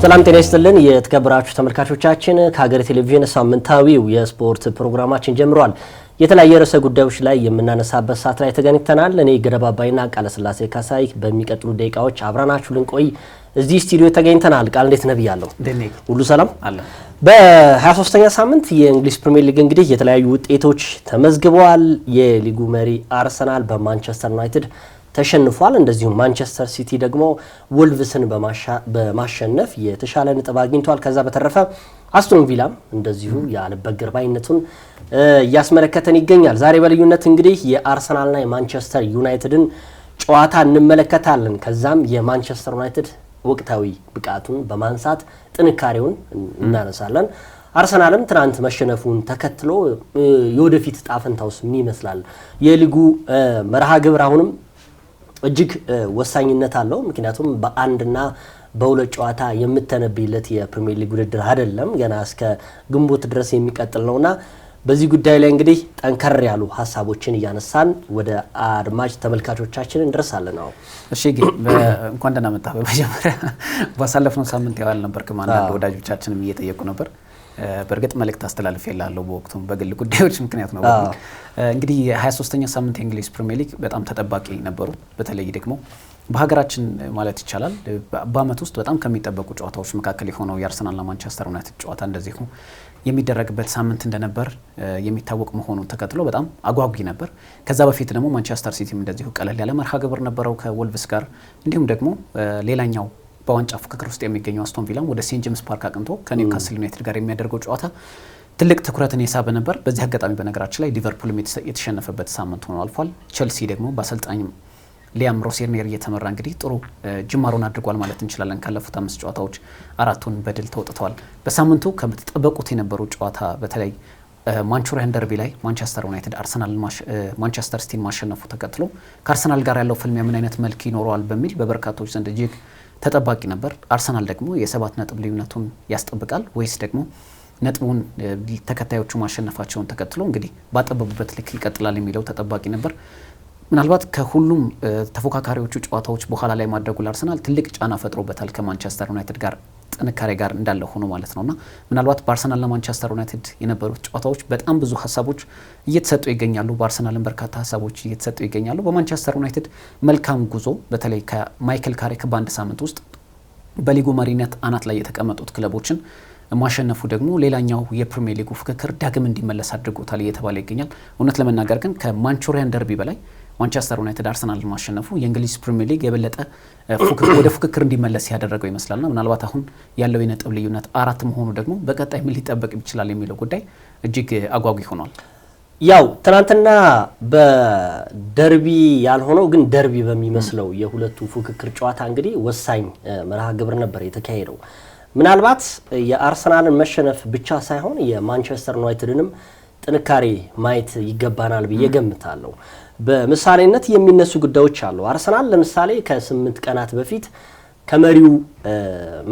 ሰላም ጤና ይስጥልን የተከበራችሁ ተመልካቾቻችን ከሀገር ቴሌቪዥን ሳምንታዊው የስፖርት ፕሮግራማችን ጀምሯል። የተለያየ ርዕሰ ጉዳዮች ላይ የምናነሳበት ሰዓት ላይ ተገናኝተናል። እኔ ገደባባይና ቃለ ስላሴ ካሳይ በሚቀጥሉ ደቂቃዎች አብራናችሁ ልንቆይ እዚህ ስቱዲዮ ተገኝተናል። ቃል እንዴት ነህ ብያለሁ። ሁሉ ሰላም አለ። በ23ኛ ሳምንት የእንግሊዝ ፕሪሚየር ሊግ እንግዲህ የተለያዩ ውጤቶች ተመዝግበዋል። የሊጉ መሪ አርሰናል በማንቸስተር ዩናይትድ ተሸንፏል። እንደዚሁም ማንቸስተር ሲቲ ደግሞ ወልቭስን በማሸነፍ የተሻለ ነጥብ አግኝቷል። ከዛ በተረፈ አስቶን ቪላም እንደዚሁ ያለበገር ባይነቱን እያስመለከተን ይገኛል። ዛሬ በልዩነት እንግዲህ የአርሰናልና የማንቸስተር ዩናይትድን ጨዋታ እንመለከታለን። ከዛም የማንቸስተር ዩናይትድ ወቅታዊ ብቃቱን በማንሳት ጥንካሬውን እናነሳለን። አርሰናልም ትናንት መሸነፉን ተከትሎ የወደፊት ጣፈንታውስ ምን ይመስላል? የሊጉ መርሃ ግብር አሁንም እጅግ ወሳኝነት አለው። ምክንያቱም በአንድና በሁለት ጨዋታ የምተነብይለት የፕሪሚየር ሊግ ውድድር አይደለም፣ ገና እስከ ግንቦት ድረስ የሚቀጥል ነውና በዚህ ጉዳይ ላይ እንግዲህ ጠንከር ያሉ ሀሳቦችን እያነሳን ወደ አድማጭ ተመልካቾቻችን እንደርሳለን። ነው እሺ፣ እንኳን ደህና መጣህ። በመጀመሪያ ባሳለፍነው ሳምንት ያዋል ነበር ከማንዳንድ ወዳጆቻችንም እየጠየቁ ነበር። በእርግጥ መልእክት አስተላልፌልሃለሁ በወቅቱም በግል ጉዳዮች ምክንያት ነው። እንግዲህ የ23ኛ ሳምንት የእንግሊዝ ፕሪሚየር ሊግ በጣም ተጠባቂ ነበሩ። በተለይ ደግሞ በሀገራችን ማለት ይቻላል በአመት ውስጥ በጣም ከሚጠበቁ ጨዋታዎች መካከል የሆነው የአርሰናልና ማንቸስተር ዩናይትድ ጨዋታ እንደዚሁ የሚደረግበት ሳምንት እንደነበር የሚታወቅ መሆኑን ተከትሎ በጣም አጓጊ ነበር። ከዛ በፊት ደግሞ ማንቸስተር ሲቲም እንደዚሁ ቀለል ያለ መርሃ ግብር ነበረው ከወልቭስ ጋር። እንዲሁም ደግሞ ሌላኛው በዋንጫ ፉክክር ውስጥ የሚገኘው አስቶን ቪላም ወደ ሴንት ጄምስ ፓርክ አቅንቶ ከኒውካስል ዩናይትድ ጋር የሚያደርገው ጨዋታ ትልቅ ትኩረትን የሳበ ነበር። በዚህ አጋጣሚ በነገራችን ላይ ሊቨርፑልም የተሸነፈበት ሳምንት ሆኖ አልፏል። ቼልሲ ደግሞ በአሰልጣኝ ሊያም ሮሴርኔር እየተመራ እንግዲህ ጥሩ ጅማሮን አድርጓል ማለት እንችላለን። ካለፉት 5 ጨዋታዎች 4ቱን በድል ተወጥተዋል። በሳምንቱ ከተጠበቁት የነበሩ ጨዋታ በተለይ ማንቹሪያን ደርቢ ላይ ማንቸስተር ዩናይትድ ማንቸስተር ሲቲን ማሸነፉ ተከትሎ ከአርሰናል ጋር ያለው ፍልሚያ ምን አይነት መልክ ይኖረዋል በሚል በበርካቶች ዘንድ እጅግ ተጠባቂ ነበር። አርሰናል ደግሞ የ7 ነጥብ ልዩነቱን ያስጠብቃል ወይስ ደግሞ ነጥቡን ተከታዮቹ ማሸነፋቸውን ተከትሎ እንግዲህ ባጠበቡበት ልክ ይቀጥላል የሚለው ተጠባቂ ነበር። ምናልባት ከሁሉም ተፎካካሪዎቹ ጨዋታዎች በኋላ ላይ ማድረጉ ለአርሰናል ትልቅ ጫና ፈጥሮበታል ከማንቸስተር ዩናይትድ ጋር ጥንካሬ ጋር እንዳለ ሆኖ ማለት ነውና ምናልባት በአርሰናልና ማንቸስተር ዩናይትድ የነበሩት ጨዋታዎች በጣም ብዙ ሀሳቦች እየተሰጡ ይገኛሉ። በአርሰናልም በርካታ ሀሳቦች እየተሰጡ ይገኛሉ። በማንቸስተር ዩናይትድ መልካም ጉዞ በተለይ ከማይክል ካሪክ በአንድ ሳምንት ውስጥ በሊጉ መሪነት አናት ላይ የተቀመጡት ክለቦችን ማሸነፉ ደግሞ ሌላኛው የፕሪሚየር ሊጉ ፍክክር ዳግም እንዲመለስ አድርጎታል እየተባለ ይገኛል። እውነት ለመናገር ግን ከማንቹሪያን ደርቢ በላይ ማንቸስተር ዩናይትድ አርሰናልን ማሸነፉ የእንግሊዝ ፕሪሚየር ሊግ የበለጠ ወደ ፍክክር እንዲመለስ ያደረገው ይመስላልና ምናልባት አሁን ያለው የነጥብ ልዩነት 4 መሆኑ ደግሞ በቀጣይ ምን ሊጠበቅ ይችላል የሚለው ጉዳይ እጅግ አጓጊ ሆኗል። ያው ትናንትና በደርቢ ያልሆነው ግን ደርቢ በሚመስለው የሁለቱ ፉክክር ጨዋታ እንግዲህ ወሳኝ መርሃ ግብር ነበር የተካሄደው። ምናልባት የአርሰናልን መሸነፍ ብቻ ሳይሆን የማንቸስተር ዩናይትድንም ጥንካሬ ማየት ይገባናል ብዬ ገምታለሁ። በምሳሌነት የሚነሱ ጉዳዮች አሉ። አርሰናል ለምሳሌ ከ8 ቀናት በፊት ከመሪው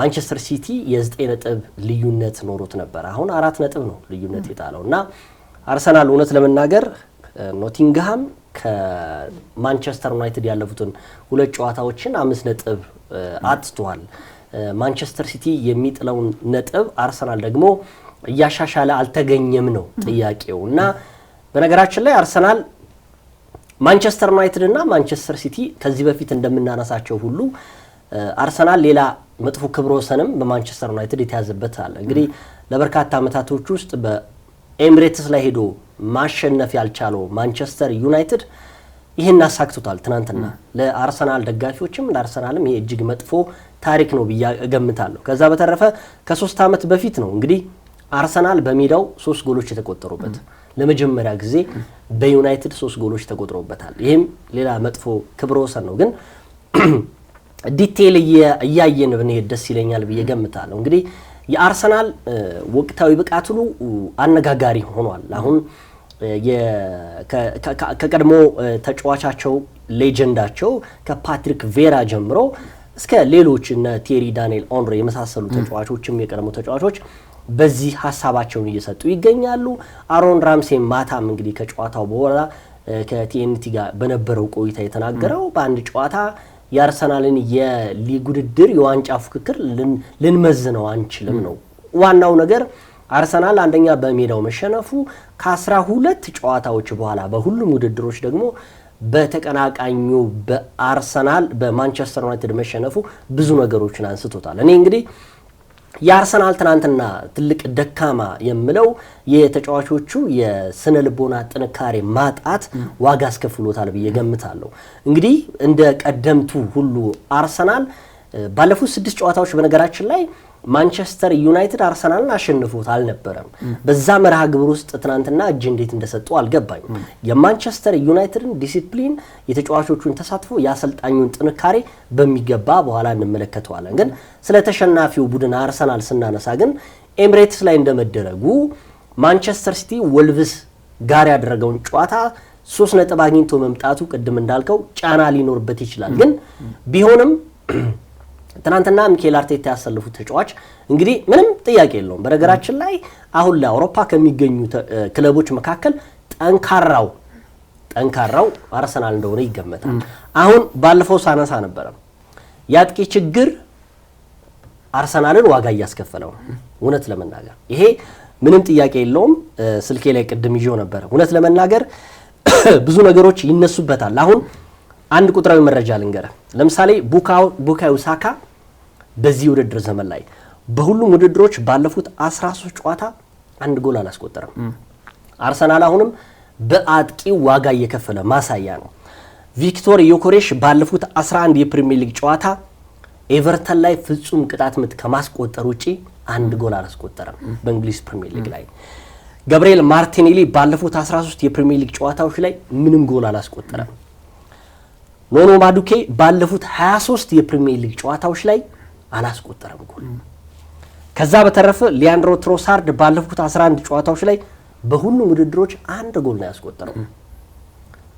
ማንቸስተር ሲቲ የ9 ነጥብ ልዩነት ኖሮት ነበር። አሁን 4 ነጥብ ነው ልዩነት የጣለው እና አርሰናል እውነት ለመናገር ኖቲንግሃም ከማንቸስተር ዩናይትድ ያለፉትን 2 ጨዋታዎችን 5 ነጥብ አጥቷል። ማንቸስተር ሲቲ የሚጥለውን ነጥብ አርሰናል ደግሞ እያሻሻለ አልተገኘም ነው ጥያቄው። እና በነገራችን ላይ አርሰናል ማንቸስተር ዩናይትድ እና ማንቸስተር ሲቲ ከዚህ በፊት እንደምናነሳቸው ሁሉ አርሰናል ሌላ መጥፎ ክብረ ወሰንም በማንቸስተር ዩናይትድ የተያዘበት አለ። እንግዲህ ለበርካታ ዓመታቶች ውስጥ በኤሚሬትስ ላይ ሄዶ ማሸነፍ ያልቻለው ማንቸስተር ዩናይትድ ይሄን አሳክቶታል ትናንትና። ለአርሰናል ደጋፊዎችም ለአርሰናልም ይሄ እጅግ መጥፎ ታሪክ ነው ብዬ እገምታለሁ። ከዛ በተረፈ ከ3 ዓመት በፊት ነው እንግዲህ አርሰናል በሜዳው 3 ጎሎች የተቆጠሩበት ለመጀመሪያ ጊዜ በዩናይትድ 3 ጎሎች ተቆጥረውበታል። ይሄም ሌላ መጥፎ ክብረ ወሰን ነው። ግን ዲቴይል እያየን ብንሄድ ደስ ይለኛል ብዬ ገምታለሁ። እንግዲህ የአርሰናል ወቅታዊ ብቃት ሁሉ አነጋጋሪ ሆኗል። አሁን ከቀድሞ ተጫዋቻቸው ሌጀንዳቸው ከፓትሪክ ቬራ ጀምሮ እስከ ሌሎች እነ ቴሪ ዳንኤል ኦንሪ የመሳሰሉ ተጫዋቾችም የቀድሞ ተጫዋቾች በዚህ ሀሳባቸውን እየሰጡ ይገኛሉ። አሮን ራምሴ ማታም እንግዲህ ከጨዋታው በኋላ ከቲኤንቲ ጋር በነበረው ቆይታ የተናገረው በአንድ ጨዋታ የአርሰናልን የሊግ ውድድር የዋንጫ ፉክክር ልንመዝነው አንችልም ነው ዋናው ነገር። አርሰናል አንደኛ በሜዳው መሸነፉ ከ12 ጨዋታዎች በኋላ በሁሉም ውድድሮች ደግሞ በተቀናቃኙ በአርሰናል በማንቸስተር ዩናይትድ መሸነፉ ብዙ ነገሮችን አንስቶታል። እኔ እንግዲህ የአርሰናል ትናንትና ትልቅ ደካማ የምለው የተጫዋቾቹ የስነ ልቦና ጥንካሬ ማጣት ዋጋ አስከፍሎታል ብዬ ገምታለሁ። እንግዲህ እንደ ቀደምቱ ሁሉ አርሰናል ባለፉት 6 ጨዋታዎች በነገራችን ላይ ማንቸስተር ዩናይትድ አርሰናልን አሸንፎት አልነበረም። በዛ መርሃ ግብር ውስጥ ትናንትና እጅ እንዴት እንደሰጡ አልገባኝም። የማንቸስተር ዩናይትድን ዲሲፕሊን፣ የተጫዋቾቹን ተሳትፎ፣ የአሰልጣኙን ጥንካሬ በሚገባ በኋላ እንመለከተዋለን። ግን ስለ ተሸናፊው ቡድን አርሰናል ስናነሳ ግን ኤምሬትስ ላይ እንደመደረጉ ማንቸስተር ሲቲ ወልቭስ ጋር ያደረገውን ጨዋታ 3 ነጥብ አግኝቶ መምጣቱ ቅድም እንዳልከው ጫና ሊኖርበት ይችላል። ግን ቢሆንም ትናንትና ሚኬል አርቴታ ያሰለፉት ተጫዋች እንግዲህ ምንም ጥያቄ የለውም። በነገራችን ላይ አሁን ለአውሮፓ ከሚገኙ ክለቦች መካከል ጠንካራው አርሰናል እንደሆነ ይገመታል። አሁን ባለፈው ሳነሳ ነበረ ያጥቂ ችግር አርሰናልን ዋጋ እያስከፈለው ነው። እውነት ለመናገር ይሄ ምንም ጥያቄ የለውም። ስልኬ ላይ ቅድም ይዤው ነበረ። እውነት ለመናገር ብዙ ነገሮች ይነሱበታል። አሁን አንድ ቁጥራዊ መረጃ ልንገረ። ለምሳሌ ቡካዮ ሳካ በዚህ ውድድር ዘመን ላይ በሁሉም ውድድሮች ባለፉት 13 ጨዋታ 1 ጎል አላስቆጠረም። አርሰናል አሁንም በአጥቂ ዋጋ እየከፈለ ማሳያ ነው። ቪክቶር ዮኬሬሽ ባለፉት 11 የፕሪሚየር ሊግ ጨዋታ ኤቨርተን ላይ ፍጹም ቅጣት ምት ከማስቆጠር ውጪ 1 ጎል አላስቆጠረም። በእንግሊዝ ፕሪሚየር ሊግ ላይ ገብርኤል ማርቲኔሊ ባለፉት 13 የፕሪሚየር ሊግ ጨዋታዎች ላይ ምንም ጎል አላስቆጠረም። ኖኖ ማዱኬ ባለፉት 23 የፕሪሚየር ሊግ ጨዋታዎች ላይ አላስቆጠረም ጎል። ከዛ በተረፈ ሊያንድሮ ትሮሳርድ ባለፉት 11 ጨዋታዎች ላይ በሁሉም ውድድሮች 1 ጎል ነው ያስቆጠረው።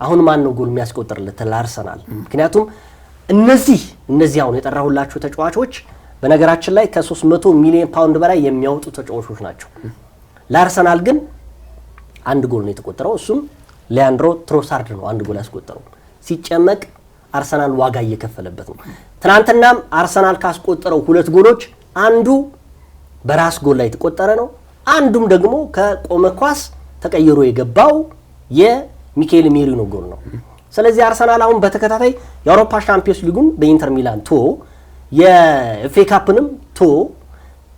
አሁን ማን ነው ጎል የሚያስቆጥርለት ለአርሰናል? ምክንያቱም እነዚህ አሁን የጠራሁላችሁ ተጫዋቾች በነገራችን ላይ ከ300 ሚሊዮን ፓውንድ በላይ የሚያወጡ ተጫዋቾች ናቸው። ለአርሰናል ግን 1 ጎል ነው የተቆጠረው። እሱም ሊያንድሮ ትሮሳርድ ነው 1 ጎል ያስቆጠረው። ሲጨመቅ አርሰናል ዋጋ እየከፈለበት ነው። ትናንትናም አርሰናል ካስቆጠረው 2 ጎሎች አንዱ በራስ ጎል ላይ የተቆጠረ ነው። አንዱም ደግሞ ከቆመ ኳስ ተቀይሮ የገባው የሚኬል ሜሪኖ ጎል ነው። ስለዚህ አርሰናል አሁን በተከታታይ የአውሮፓ ሻምፒዮንስ ሊጉን በኢንተር ሚላን የኤፍኤ ካፕንም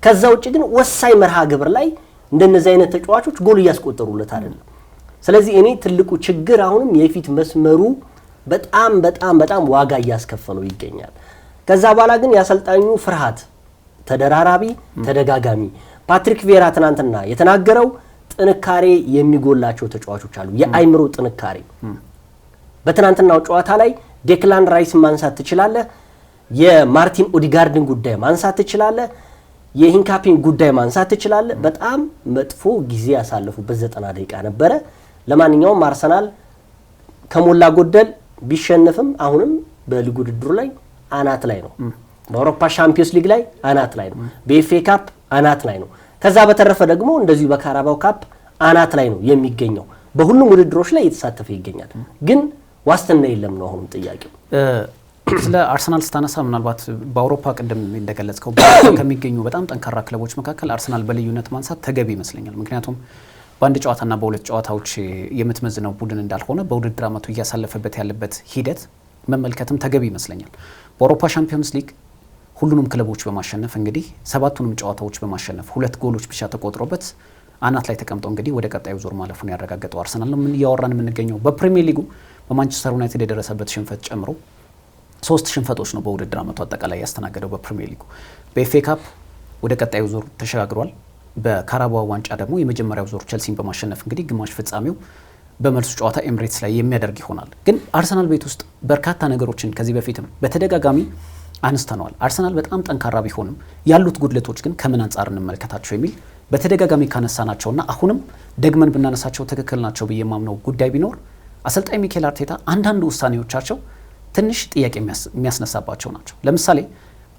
ከዛ ውጭ ግን ወሳኝ መርሃ ግብር ላይ እንደነዚህ አይነት ተጫዋቾች ጎል እያስቆጠሩለት አይደለም። ስለዚህ እኔ ትልቁ ችግር አሁንም የፊት መስመሩ በጣም ዋጋ እያስከፈለው ይገኛል። ከዛ በኋላ ግን ያሰልጣኙ ፍርሃት ተደራራቢ ተደጋጋሚ ፓትሪክ ቪዬራ ትናንትና የተናገረው ጥንካሬ የሚጎላቸው ተጫዋቾች አሉ። የአይምሮ ጥንካሬ በትናንትናው ጨዋታ ላይ ዴክላን ራይስ ማንሳት ትችላለህ፣ የማርቲን ኦዲጋርድን ጉዳይ ማንሳት ትችላለህ፣ የሂንካፒን ጉዳይ ማንሳት ትችላለህ። በጣም መጥፎ ጊዜ ያሳለፉበት 90 ደቂቃ ነበረ። ለማንኛውም አርሰናል ከሞላ ጎደል ቢሸነፍም አሁንም በሊግ ውድድሩ ላይ አናት ላይ ነው። በአውሮፓ ሻምፒዮንስ ሊግ ላይ አናት ላይ ነው። በኤፍኤ ካፕ አናት ላይ ነው። ከዛ በተረፈ ደግሞ እንደዚሁ በካራባው ካፕ አናት ላይ ነው የሚገኘው። በሁሉም ውድድሮች ላይ እየተሳተፈ ይገኛል። ግን ዋስትና የለም ነው አሁንም ጥያቄው። ስለ አርሰናል ስታነሳ ምናልባት በአውሮፓ ቅድም እንደገለጽከው ከሚገኙ በጣም ጠንካራ ክለቦች መካከል አርሰናል በልዩነት ማንሳት ተገቢ ይመስለኛል። ምክንያቱም በአንድ ጨዋታና በሁለት ጨዋታዎች የምትመዝነው ቡድን እንዳልሆነ በውድድር ዓመቱ እያሳለፈበት ያለበት ሂደት መመልከትም ተገቢ ይመስለኛል። በአውሮፓ ሻምፒዮንስ ሊግ ሁሉንም ክለቦች በማሸነፍ እንግዲህ 7ቱንም ጨዋታዎች በማሸነፍ 2 ጎሎች ብቻ ተቆጥሮበት አናት ላይ ተቀምጦ እንግዲህ ወደ ቀጣዩ ዙር ማለፉን ያረጋገጠው አርሰናል ነው እያወራን የምንገኘው። በፕሪሚየር ሊጉ በማንቸስተር ዩናይትድ የደረሰበት ሽንፈት ጨምሮ 3 ሽንፈቶች ነው በውድድር ዓመቱ አጠቃላይ ያስተናገደው በፕሪሚየር ሊጉ። በኤፍኤ ካፕ ወደ ቀጣዩ ዙር ተሸጋግሯል። በካራባው ዋንጫ ደግሞ የመጀመሪያው ዙር ቸልሲን በማሸነፍ እንግዲህ ግማሽ ፍጻሜው በመልሱ ጨዋታ ኤምሬትስ ላይ የሚያደርግ ይሆናል። ግን አርሰናል ቤት ውስጥ በርካታ ነገሮችን ከዚህ በፊትም በተደጋጋሚ አንስተነዋል። አርሰናል በጣም ጠንካራ ቢሆንም ያሉት ጉድለቶች ግን ከምን አንጻር እንመልከታቸው የሚል በተደጋጋሚ ካነሳናቸውና አሁንም ደግመን ብናነሳቸው ትክክል ናቸው ብዬ የማምነው ጉዳይ ቢኖር አሰልጣኝ ሚኬል አርቴታ አንዳንድ ውሳኔዎቻቸው ትንሽ ጥያቄ የሚያስነሳባቸው ናቸው። ለምሳሌ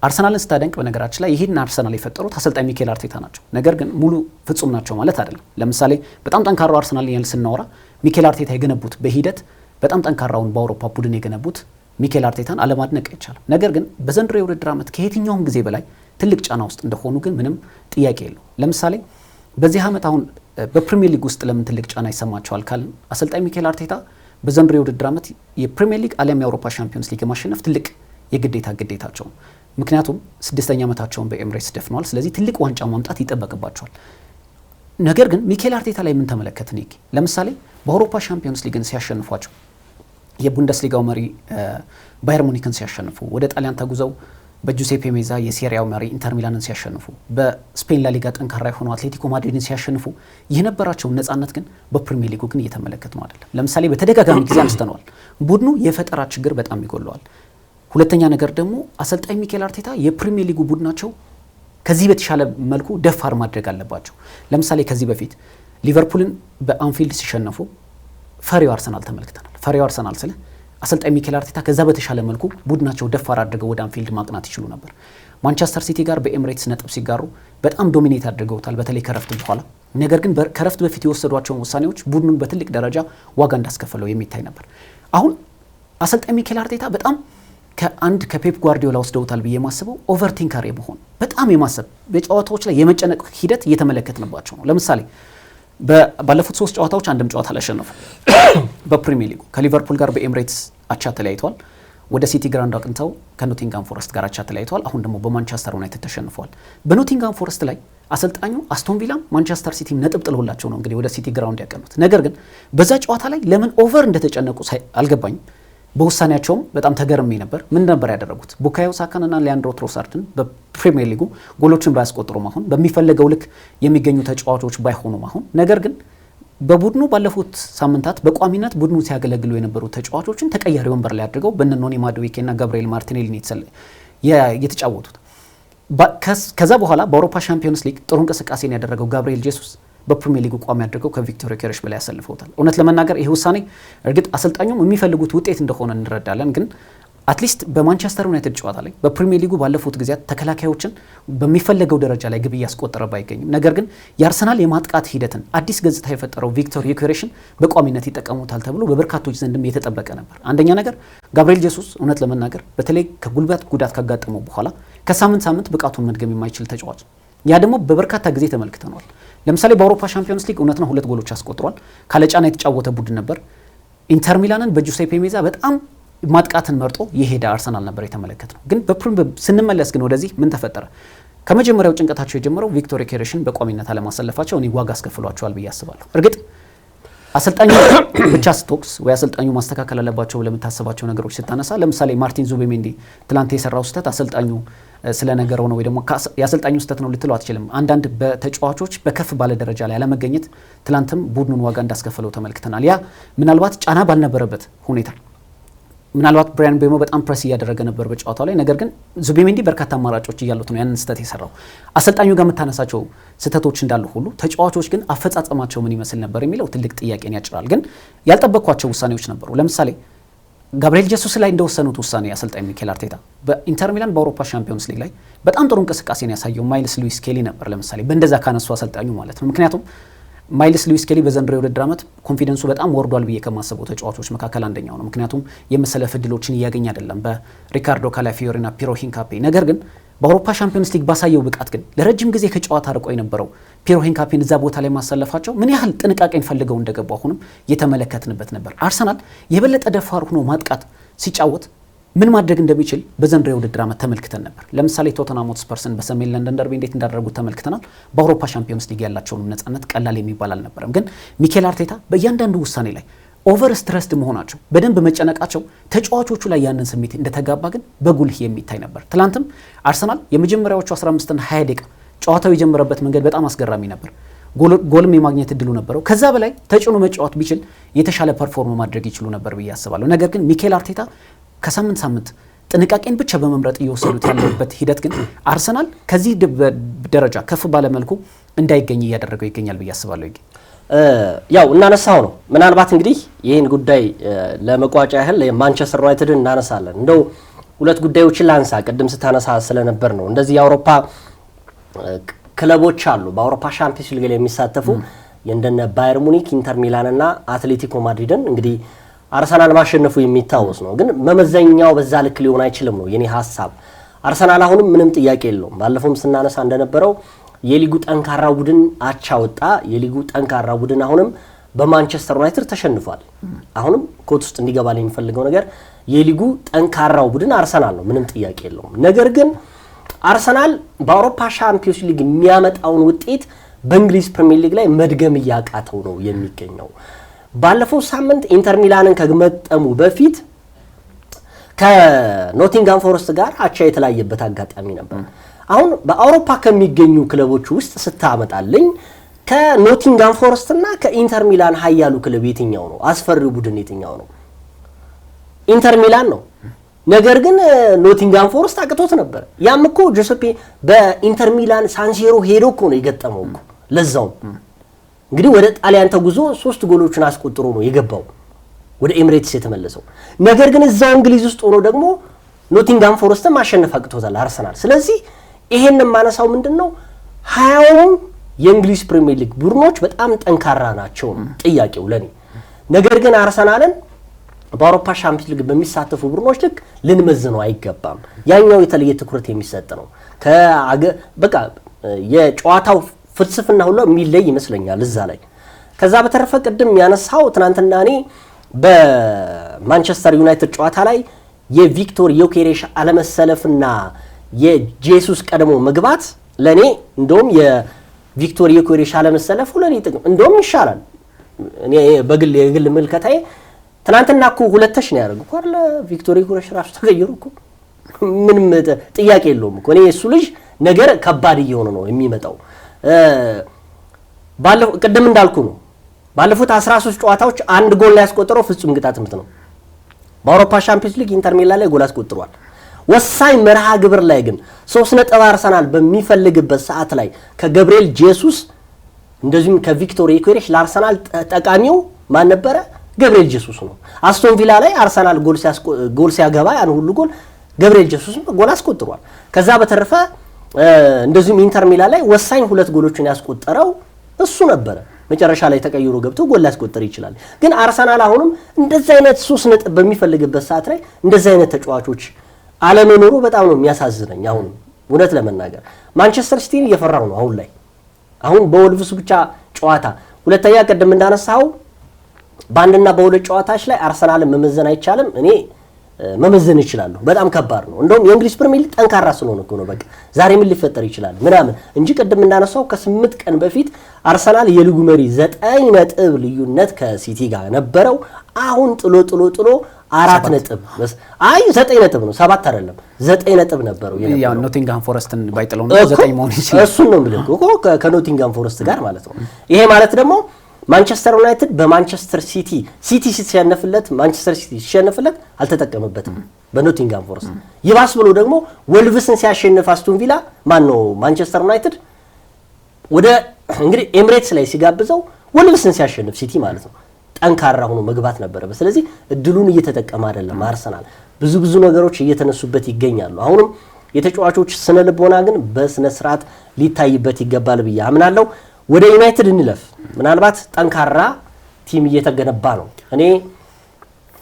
አርሰናልን ስታደንቅ በነገራችን ላይ ይህን አርሰናል የፈጠሩት አሰልጣኝ ሚኬል አርቴታ ናቸው። ነገር ግን ሙሉ ፍጹም ናቸው ማለት አይደለም። ለምሳሌ በጣም ጠንካራው አርሰናል ያል ስናወራ ሚኬል አርቴታ የገነቡት በሂደት በጣም ጠንካራውን በአውሮፓ ቡድን የገነቡት ሚኬል አርቴታን አለማድነቅ አይቻልም። ነገር ግን በዘንድሮ የውድድር ዓመት ከየትኛውም ጊዜ በላይ ትልቅ ጫና ውስጥ እንደሆኑ ግን ምንም ጥያቄ የለው። ለምሳሌ በዚህ ዓመት አሁን በፕሪሚየር ሊግ ውስጥ ለምን ትልቅ ጫና ይሰማቸዋል ካልን አሰልጣኝ ሚኬል አርቴታ በዘንድሮ የውድድር ዓመት የፕሪሚየር ሊግ አሊያም የአውሮፓ ሻምፒዮንስ ሊግ የማሸነፍ ትልቅ ግዴታቸው፣ ምክንያቱም 6ኛ ዓመታቸውን በኤምሬትስ ደፍነዋል። ስለዚህ ትልቅ ዋንጫ ማምጣት ይጠበቅባቸዋል። ነገር ግን ሚኬል አርቴታ ላይ ምን ተመለከትን? ለምሳሌ በአውሮፓ ሻምፒዮንስ ሊግን ሲያሸንፏቸው የቡንደስሊጋው መሪ ባየር ሙኒክን ሲያሸንፉ፣ ወደ ጣሊያን ተጉዘው በጁሴፔ ሜዛ የሴሪያው መሪ ኢንተር ሚላንን ሲያሸንፉ፣ በስፔን ላሊጋ ጠንካራ የሆነው አትሌቲኮ ማድሪድን ሲያሸንፉ የነበራቸውን ነጻነት ግን በፕሪሚየር ሊጉ ግን እየተመለከት ነው አይደለም። ለምሳሌ በተደጋጋሚ ጊዜ አንስተነዋል፣ ቡድኑ የፈጠራ ችግር በጣም ይጎለዋል። ሁለተኛ ነገር ደግሞ አሰልጣኝ ሚኬል አርቴታ የፕሪሚየር ሊጉ ቡድናቸው ከዚህ በተሻለ መልኩ ደፋር ማድረግ አለባቸው። ለምሳሌ ከዚህ በፊት ሊቨርፑልን በአንፊልድ ሲሸነፉ ፈሪው አርሰናል ተመልክተናል። ፈሪው አርሰናል ስለ አሰልጣኝ ሚኬል አርቴታ ከዛ በተሻለ መልኩ ቡድናቸው ደፋር አድርገው ወደ አንፊልድ ማቅናት ይችሉ ነበር። ማንቸስተር ሲቲ ጋር በኤምሬትስ ነጥብ ሲጋሩ በጣም ዶሚኔት አድርገውታል፣ በተለይ ከረፍት በኋላ። ነገር ግን ከረፍት በፊት የወሰዷቸውን ውሳኔዎች ቡድኑን በትልቅ ደረጃ ዋጋ እንዳስከፈለው የሚታይ ነበር። አሁን አሰልጣኝ ሚኬል አርቴታ በጣም ከፔፕ ጓርዲዮላ ወስደውታል ብዬ የማስበው ኦቨርቲንከር የመሆን በጣም የማሰብ በጨዋታዎች ላይ የመጨነቅ ሂደት እየተመለከትንባቸው ነው። ለምሳሌ ባለፉት 3 ጨዋታዎች አንድም ጨዋታ አላሸነፉ። በፕሪሚየር ሊጉ ከሊቨርፑል ጋር በኤምሬትስ አቻ ተለያይተዋል። ወደ ሲቲ ግራውንድ አቅንተው ከኖቲንጋም ፎረስት ጋር አቻ ተለያይተዋል። አሁን ደግሞ በማንቸስተር ዩናይትድ ተሸንፈዋል። በኖቲንጋም ፎረስት ላይ አሰልጣኙ አስቶን ቪላም ማንቸስተር ሲቲ ነጥብ ጥለውላቸው ነው እንግዲህ ወደ ሲቲ ግራውንድ ያቀኑት። ነገር ግን በዛ ጨዋታ ላይ ለምን ኦቨር እንደተጨነቁ አልገባኝም። በውሳኔያቸውም በጣም ተገርሜ ነበር። ምን ነበር ያደረጉት? ቡካዮ ሳካንና ሊያንድሮ ትሮሳርድን በፕሪሚየር ሊጉ ጎሎችን ባያስቆጥሩም አሁን በሚፈለገው ልክ የሚገኙ ተጫዋቾች ባይሆኑም አሁን ነገር ግን በቡድኑ ባለፉት ሳምንታት በቋሚነት ቡድኑ ሲያገለግሉ የነበሩ ተጫዋቾችን ተቀያሪ ወንበር ላይ አድርገው በነኖኒ ማዱዌኬና ጋብሪኤል ማርቲኔሊ የተጫወቱት። ከዛ በኋላ በአውሮፓ ሻምፒዮንስ ሊግ ጥሩ እንቅስቃሴን ያደረገው ጋብሪኤል ጄሱስ በፕሪሚየር ሊጉ ቋሚ አድርገው ከቪክቶር ዮኬሬሽ በላይ ያሰልፈውታል። እውነት ለመናገር ይሄ ውሳኔ እርግጥ አሰልጣኙም የሚፈልጉት ውጤት እንደሆነ እንረዳለን። ግን አትሊስት በማንቸስተር ዩናይትድ ጨዋታ ላይ በፕሪሚየር ሊጉ ባለፉት ጊዜያት ተከላካዮችን በሚፈለገው ደረጃ ላይ ግብ እያስቆጠረ ባይገኝም ነገር ግን የአርሰናል የማጥቃት ሂደትን አዲስ ገጽታ የፈጠረው ቪክቶር ዮኬሬሽን በቋሚነት ይጠቀሙታል ተብሎ በበርካቶች ዘንድም የተጠበቀ ነበር። አንደኛ ነገር ጋብሪኤል ጄሱስ እውነት ለመናገር በተለይ ከጉልበት ጉዳት ካጋጠመው በኋላ ከሳምንት ብቃቱን መድገም የማይችል ተጫዋች፣ ያ ደግሞ በበርካታ ጊዜ ተመልክተናል። ለምሳሌ በአውሮፓ ሻምፒዮንስ ሊግ እውነት ነው 2 ጎሎች አስቆጥሯል። ካለጫና የተጫወተ ቡድን ነበር። ኢንተር ሚላንን በጁሴፔ ሜዛ በጣም ማጥቃትን መርጦ የሄደ አርሰናል ነበር የተመለከትነው። ግን ስንመለስ ግን ወደዚህ ምን ተፈጠረ? ከመጀመሪያው ጭንቀታቸው የጀመረው ቪክቶር ዮኬሬሽን በቋሚነት አለማሰለፋቸው እኔ ዋጋ አስከፍሏቸዋል ብዬ አስባለሁ። እርግጥ አሰልጣኙ ብቻ ስቶክስ ወይ አሰልጣኙ ማስተካከል አለባቸው ለምታስባቸው ነገሮች ስታነሳ ለምሳሌ ማርቲን ዙቤሜንዲ ትላንት የሰራው ስህተት አሰልጣኙ ስለነገረው ነው ወይ ደግሞ የአሰልጣኙ ስህተት ነው ልትለው አትችልም። አንዳንድ በተጫዋቾች በከፍ ባለ ደረጃ ላይ አለመገኘት ትላንትም ቡድኑን ዋጋ እንዳስከፈለው ተመልክተናል። ያ ምናልባት ጫና ባልነበረበት ሁኔታ ምናልባት ብራያን ቤሞ በጣም ፕሬስ እያደረገ ነበር በጨዋታው ላይ። ነገር ግን ዙቤሜንዲ በርካታ አማራጮች እያሉት ነው ያንን ስህተት የሰራው። አሰልጣኙ ጋር የምታነሳቸው ስህተቶች እንዳሉ ሁሉ ተጫዋቾች ግን አፈጻጸማቸው ምን ይመስል ነበር የሚለው ትልቅ ጥያቄን ያጭራል። ግን ያልጠበቅኳቸው ውሳኔዎች ነበሩ። ለምሳሌ ጋብሪኤል ጄሱስ ላይ እንደወሰኑት ውሳኔ አሰልጣኝ ሚኬል አርቴታ በኢንተር ሚላን በአውሮፓ ሻምፒዮንስ ሊግ ላይ በጣም ጥሩ እንቅስቃሴን ያሳየው ማይልስ ሉዊስ ስኬሊ ነበር። ለምሳሌ በእንደዛ ካነሱ አሰልጣኙ ማለት ነው። ምክንያቱም ማይልስ ሉዊስ ስኬሊ በዘንድሮ የውድድር ዓመት ኮንፊደንሱ በጣም ወርዷል ብዬ ከማሰቡ ተጫዋቾች መካከል አንደኛው ነው። ምክንያቱም የመሰለፍ ዕድሎችን እያገኘ አይደለም በሪካርዶ ካላፊዮሪና ፒሮ ሂንካፔ። ነገር ግን በአውሮፓ ሻምፒዮንስ ሊግ ባሳየው ብቃት ግን ለረጅም ጊዜ ከጨዋታ ርቆ የነበረው ፒሮ ሂንካፔን እዛ ቦታ ላይ ማሰለፋቸው ምን ያህል ጥንቃቄን ፈልገው እንደገቡ አሁንም የተመለከትንበት ነበር። አርሰናል የበለጠ ደፋር ሆኖ ማጥቃት ሲጫወት ምን ማድረግ እንደሚችል በዘንድሮ የውድድር ዓመት ተመልክተን ነበር። ለምሳሌ ቶተንሃም ሆትስፐርስን በሰሜን ለንደን ደርቢ እንዴት እንዳደረጉት ተመልክተናል። በአውሮፓ ሻምፒዮንስ ሊግ ያላቸውን ነጻነት ቀላል የሚባል አልነበረም። ግን ሚኬል አርቴታ በእያንዳንዱ ውሳኔ ላይ ኦቨር ስትረስድ መሆናቸው፣ በደንብ መጨነቃቸው ተጫዋቾቹ ላይ ያንን ስሜት እንደተጋባ ግን በጉልህ የሚታይ ነበር። ትላንትም አርሰናል የመጀመሪያዎቹ 15ና 20 ደቂቃ ጨዋታው የጀመረበት መንገድ በጣም አስገራሚ ነበር። ጎልም የማግኘት እድሉ ነበረው። ከዛ በላይ ተጭኖ መጫወት ቢችል የተሻለ ፐርፎርም ማድረግ ይችሉ ነበር ብዬ አስባለሁ። ነገር ግን ሚኬል አርቴታ ከሳምንት ጥንቃቄን ብቻ በመምረጥ እየወሰዱት ያለበት ሂደት ግን አርሰናል ከዚህ ደረጃ ከፍ ባለ መልኩ እንዳይገኝ እያደረገው ይገኛል ብዬ አስባለሁ። ያው እናነሳው ነው። ምናልባት እንግዲህ ይህን ጉዳይ ለመቋጫ ያህል ማንቸስተር ዩናይትድን እናነሳለን። እንደው 2 ጉዳዮችን ላንሳ። ቅድም ስታነሳ ስለነበር ነው። እንደዚህ የአውሮፓ ክለቦች አሉ በአውሮፓ ሻምፒዮንስ ሊግ ላይ የሚሳተፉ የእንደነ ባየር ሙኒክ፣ ኢንተር ሚላን እና አትሌቲኮ ማድሪድን እንግዲህ አርሰናል ማሸነፉ የሚታወስ ነው። ግን መመዘኛው በዛ ልክ ሊሆን አይችልም ነው የኔ ሐሳብ። አርሰናል አሁንም ምንም ጥያቄ የለውም። ባለፈውም ስናነሳ እንደነበረው የሊጉ ጠንካራ ቡድን አቻ ወጣ። የሊጉ ጠንካራ ቡድን አሁንም በማንቸስተር ዩናይትድ ተሸንፏል። አሁንም ኮት ውስጥ እንዲገባ የሚፈልገው ነገር የሊጉ ጠንካራው ቡድን አርሰናል ነው፣ ምንም ጥያቄ የለውም። ነገር ግን አርሰናል በአውሮፓ ሻምፒዮንስ ሊግ የሚያመጣውን ውጤት በእንግሊዝ ፕሪሚየር ሊግ ላይ መድገም እያቃተው ነው የሚገኘው። ባለፈው ሳምንት ኢንተር ሚላንን ከመጠሙ በፊት ከኖቲንጋም ፎረስት ጋር አቻ የተለያየበት አጋጣሚ ነበር። አሁን በአውሮፓ ከሚገኙ ክለቦች ውስጥ ስታመጣልኝ ከኖቲንጋም ፎረስት እና ከኢንተር ሚላን ኃያሉ ክለብ የትኛው ነው? አስፈሪው ቡድን የትኛው ነው? ኢንተር ሚላን ነው። ነገር ግን ኖቲንጋም ፎረስት አቅቶት ነበር። ያም እኮ ጆሴፔ በኢንተር ሚላን ሳንሲሮ ሄዶ እኮ ነው የገጠመው እኮ። ለዛውም እንግዲህ ወደ ጣሊያን ተጉዞ 3 ጎሎችን አስቆጥሮ ነው የገባው ወደ ኤምሬትስ የተመለሰው። ነገር ግን እዛው እንግሊዝ ውስጥ ሆኖ ደግሞ ኖቲንጋም ፎረስትን ማሸነፍ አቅቶታል አርሰናል። ስለዚህ ይሄን ማነሳው ምንድነው 20ውም የእንግሊዝ ፕሪሚየር ሊግ ቡድኖች በጣም ጠንካራ ናቸው ጥያቄው ለኔ። ነገር ግን አርሰናልን በአውሮፓ ሻምፒዮንስ ሊግ በሚሳተፉ ቡድኖች ልክ ልንመዝነው አይገባም። ያኛው የተለየ ትኩረት የሚሰጥ ነው። በቃ የጨዋታው ፍልስፍና ሁሉ የሚለይ ይመስለኛል እዛ ላይ። ከዛ በተረፈ ቅድም ያነሳው ትናንትና እኔ በማንቸስተር ዩናይትድ ጨዋታ ላይ የቪክቶር ዮኬሬሽ አለመሰለፍና የጄሱስ ቀድሞ መግባት ለኔ እንደውም የቪክቶር ዮኬሬሽ አለመሰለፉ ለኔ ጥቅም እንደውም ይሻላል። እኔ የግል ምልከታዬ ትናንትና እኮ 2 ነው ያደረገው እኮ አይደል? ቪክቶር ዮኬሬሽ ራሱ ተቀይሮ እኮ ምንም ጥያቄ የለውም እኮ። እኔ እሱ ልጅ ነገር ከባድ እየሆነ ነው የሚመጣው። ቅድም እንዳልኩ ነው ባለፉት 13 ጨዋታዎች 1 ጎል ላይ ያስቆጠረው ፍጹም ቅጣት ምት ነው። በአውሮፓ ሻምፒዮንስ ሊግ ኢንተር ሚላን ላይ ጎል አስቆጥሯል። ወሳኝ መርሃ ግብር ላይ ግን 3 ነጥብ አርሰናል በሚፈልግበት ሰዓት ላይ ከገብርኤል ጄሱስ እንደዚሁም ከቪክቶር ዮኬሬሽ ለአርሰናል ጠቃሚው ማን ነበረ? ገብርኤል ጄሱስ ነው። አስቶን ቪላ ላይ አርሰናል ጎል ሲያገባ ያን ሁሉ ጎል ገብርኤል ጄሱስ ጎል አስቆጥሯል። ከዛ በተረፈ እንደዚሁም ኢንተር ሚላን ላይ ወሳኝ 2 ጎሎችን ያስቆጠረው እሱ ነበረ። መጨረሻ ላይ ተቀይሮ ገብቶ ጎል ሊያስቆጥር ይችላል። ግን አርሰናል አሁንም እንደዚህ አይነት 3 ነጥብ በሚፈልግበት ሰዓት ላይ እንደዚህ አይነት ተጫዋቾች አለመኖሩ በጣም ነው የሚያሳዝነኝ። አሁንም እውነት ለመናገር ማንቸስተር ሲቲን እየፈራው ነው አሁን ላይ። አሁን በወልቭስ ብቻ ጨዋታ ሁለተኛ ቀደም እንዳነሳው በአንድና በሁለት ጨዋታዎች ላይ አርሰናልን መመዘን አይቻልም። እኔ መመዘን ይችላል። በጣም ከባድ ነው። እንደውም የእንግሊዝ ፕሪሚየር ሊግ ጠንካራ ስለሆነ እኮ ነው በቃ ዛሬ ምን ሊፈጠር ይችላል ምናምን እንጂ ቀደም እንዳነሳው ከ8 ቀን በፊት አርሰናል የሊጉ መሪ 9 ነጥብ ልዩነት ከሲቲ ጋር ነበረው። አሁን ጥሎ 4 ነጥብ 9 ነጥብ ነው 7 አይደለም 9 ነጥብ ነበረው የነበረው። ያው ኖቲንጋም ፎረስትን ባይጥለው ነው 9 መሆን ይችላል። እሱ ነው ብለህ እኮ ከኖቲንጋም ፎረስት ጋር ማለት ነው። ይሄ ማለት ደግሞ ማንቸስተር ዩናይትድ በማንቸስተር ሲቲ ሲሸነፍለት ማንቸስተር ሲቲ ሲሸነፍለት አልተጠቀመበትም በኖቲንጋም ፎረስት። ይባስ ብሎ ደግሞ ወልቭስን ሲያሸንፍ አስቶን ቪላ ነው ማንቸስተር ዩናይትድ ወደ እንግዲህ ኤምሬትስ ላይ ሲጋብዘው ወልቭስን ሲያሸንፍ ሲቲ ማለት ነው ጠንካራ ሆኖ መግባት ነበረበት። ስለዚህ እድሉን እየተጠቀመ አይደለም አርሰናል። ብዙ ነገሮች እየተነሱበት ይገኛሉ። አሁንም የተጫዋቾች ስነ ልቦና ግን በስነ ስርዓት ሊታይበት ይገባል ብዬ አምናለሁ። ወደ ዩናይትድ እንለፍ። ምናልባት ጠንካራ ቲም እየተገነባ ነው። እኔ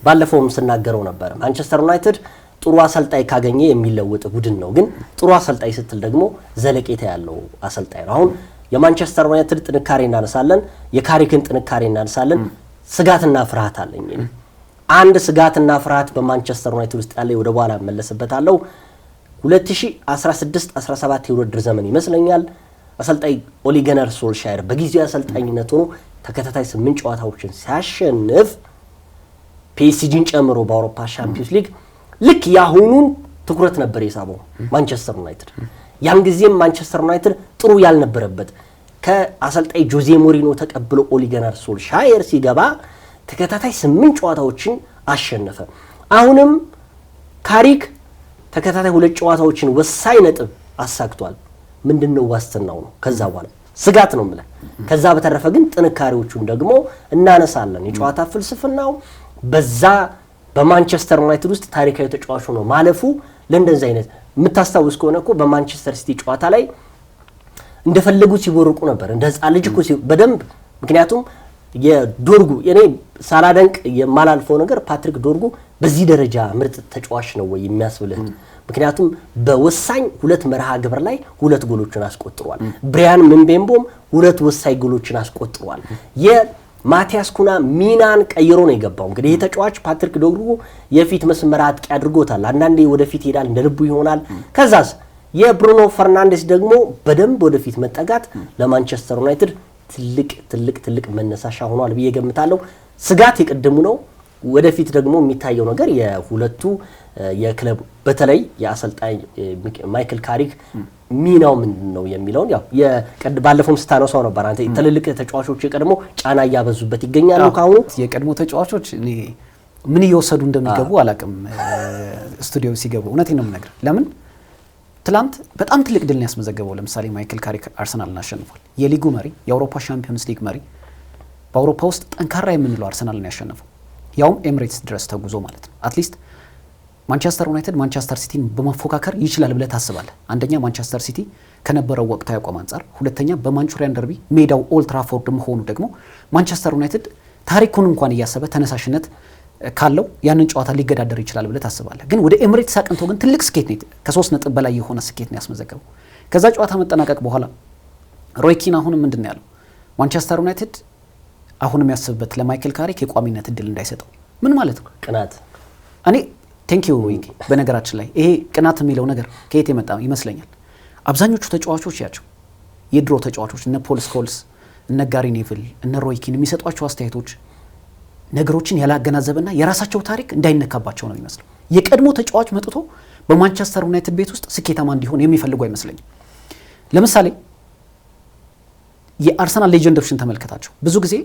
ባለፈውም ስናገረው ነበር ማንቸስተር ዩናይትድ ጥሩ አሰልጣኝ ካገኘ የሚለወጥ ቡድን ነው። ግን ጥሩ አሰልጣኝ ስትል ደግሞ ዘለቄታ ያለው አሰልጣኝ ነው። አሁን የማንቸስተር ዩናይትድ ጥንካሬ እናነሳለን፣ የካሪክን ጥንካሬ እናነሳለን። ስጋትና ፍርሃት አለኝ። አንድ ስጋትና ፍርሃት በማንቸስተር ዩናይትድ ውስጥ ያለ ወደ በኋላ መለስበታለሁ። 2016-17 የውድድር ዘመን ይመስለኛል አሰልጣኝ ኦሊ ጉናር ሶልሻየር በጊዜው አሰልጣኝነት ሆኖ ተከታታይ 8 ጨዋታዎችን ሲያሸንፍ ፒኤስጂን ጨምሮ በአውሮፓ ሻምፒዮንስ ሊግ ልክ ያሁኑን ትኩረት ነበር የሳበው ማንቸስተር ዩናይትድ። ያን ጊዜም ማንቸስተር ዩናይትድ ጥሩ ያልነበረበት ከአሰልጣኝ ጆዜ ሞሪኖ ተቀብሎ ኦሊ ጉናር ሶልሻየር ሲገባ ተከታታይ 8 ጨዋታዎችን አሸነፈ። አሁንም ካሪክ ተከታታይ 2 ጨዋታዎችን ወሳኝ ነጥብ አሳክቷል። ምንድነው ዋስትናው ነው? ከዛ በኋላ ስጋት ነው ማለት። ከዛ በተረፈ ግን ጥንካሬዎቹን ደግሞ እናነሳለን። የጨዋታ ፍልስፍናው በዛ በማንቸስተር ዩናይትድ ውስጥ ታሪካዊ ተጫዋች ነው ማለፉ ለእንደዚህ አይነት የምታስታውስ ከሆነ እኮ በማንቸስተር ሲቲ ጨዋታ ላይ እንደፈለጉ ሲቦርቁ ነበር እንደ ህፃን ልጅ እኮ በደንብ ምክንያቱም የዶርጉ እኔ ሳላደንቅ የማላልፈው ነገር ፓትሪክ ዶርጉ በዚህ ደረጃ ምርጥ ተጫዋች ነው ወይ የሚያስብልህ። ምክንያቱም በወሳኝ ሁለት መርሃ ግብር ላይ 2 ጎሎችን አስቆጥሯል። ብሪያን ምቤሞም 2 ወሳኝ ጎሎችን አስቆጥሯል። የማቲያስ ኩና ሚናን ቀይሮ ነው የገባው። እንግዲህ ይህ ተጫዋች ፓትሪክ ዶርጉ የፊት መስመር አጥቂ አድርጎታል። አንዳንዴ ወደፊት ይሄዳል፣ እንደ ልቡ ይሆናል። ከዛስ የብሩኖ ፈርናንዴስ ደግሞ በደንብ ወደፊት መጠጋት ለማንቸስተር ዩናይትድ ትልቅ መነሳሻ ሆኗል ብዬ ገምታለሁ። ስጋት የቀደሙ ነው። ወደፊት ደግሞ የሚታየው ነገር የሁለቱ የክለብ በተለይ የአሰልጣኝ ማይክል ካሪክ ሚናው ምንድነው የሚለውን ያው ባለፈውም ስታነሳው ነበር አንተ ትልልቅ ተጫዋቾች የቀድሞ ጫና እያበዙበት ይገኛሉ። ካሁኑ የቀድሞ ተጫዋቾች እኔ ምን እየወሰዱ እንደሚገቡ አላቅም። ስቱዲዮ ሲገቡ እውነቴን ነው የምነግርህ። ለምን ትላንት በጣም ትልቅ ድል ያስመዘገበው ለምሳሌ ማይክል ካሪክ አርሰናልን አሸንፏል። የሊጉ መሪ፣ የአውሮፓ ሻምፒዮንስ ሊግ መሪ፣ በአውሮፓ ውስጥ ጠንካራ የምንለው አርሰናልን ያሸነፈው ያውም ኤሚሬትስ ድረስ ተጉዞ ማለት ነው። አትሊስት ማንቸስተር ዩናይትድ ማንቸስተር ሲቲን በመፎካከር ይችላል ብለህ ታስባለህ። አንደኛ ማንቸስተር ሲቲ ከነበረው ወቅታዊ አቋም አንጻር፣ ሁለተኛ በማንቹሪያን ደርቢ ሜዳው ኦልድ ትራፎርድ መሆኑ ደግሞ ማንቸስተር ዩናይትድ ታሪኩን እንኳን እያሰበ ተነሳሽነት ካለው ያንን ጨዋታ ሊገዳደር ይችላል ብለህ ታስባለህ። ግን ወደ ኤሚሬትስ አቅንቶ ግን ትልቅ ስኬት ነው፣ ከ3 ነጥብ በላይ የሆነ ስኬት ነው ያስመዘገበው። ከዛ ጨዋታ መጠናቀቅ በኋላ ሮይ ኪን አሁንም ምንድን ነው ያለው? ማንቸስተር ዩናይትድ አሁንም ያስብበት ለማይክል ካሪክ የቋሚነት እድል እንዳይሰጠው። ምን ማለት ነው? ቅናት። እኔ ቴንኪዩ ዊኪ። በነገራችን ላይ ይሄ ቅናት የሚለው ነገር ከየት የመጣ ይመስለኛል? አብዛኞቹ ተጫዋቾች ያቸው የድሮ ተጫዋቾች እነ ፖል ስኮልስ፣ እነ ጋሪ ኔቭል፣ እነ ሮይ ኪን የሚሰጧቸው አስተያየቶች ነገሮችን ያላገናዘበና የራሳቸው ታሪክ እንዳይነካባቸው ነው የሚመስለው። የቀድሞ ተጫዋች መጥቶ በማንቸስተር ዩናይትድ ቤት ውስጥ ስኬታማ እንዲሆን የሚፈልጉ አይመስለኝም። ለምሳሌ የአርሰናል ሌጀንዶችን ተመልከታቸው። ብዙ ጊዜ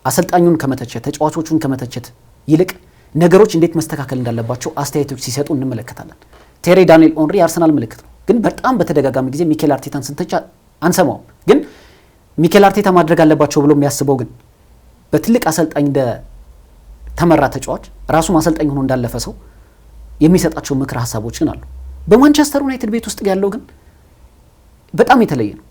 አሰልጣኙን ከመተቸት ተጫዋቾቹን ከመተቸት ይልቅ ነገሮች እንዴት መስተካከል እንዳለባቸው አስተያየቶች ሲሰጡ እንመለከታለን። ቴሪ ዳንኤል ኦንሪ የአርሰናል ምልክት ነው፣ ግን በጣም በተደጋጋሚ ጊዜ ሚኬል አርቴታን ስንተቻ አንሰማውም። ግን ሚኬል አርቴታ ማድረግ አለባቸው ብሎ የሚያስበው ግን በትልቅ አሰልጣኝ እንደ ተመራ ተጫዋች ራሱም አሰልጣኝ ሆኖ እንዳለፈ ሰው የሚሰጣቸው ምክር ሀሳቦች ግን አሉ። በማንቸስተር ዩናይትድ ቤት ውስጥ ያለው ግን በጣም የተለየ ነው።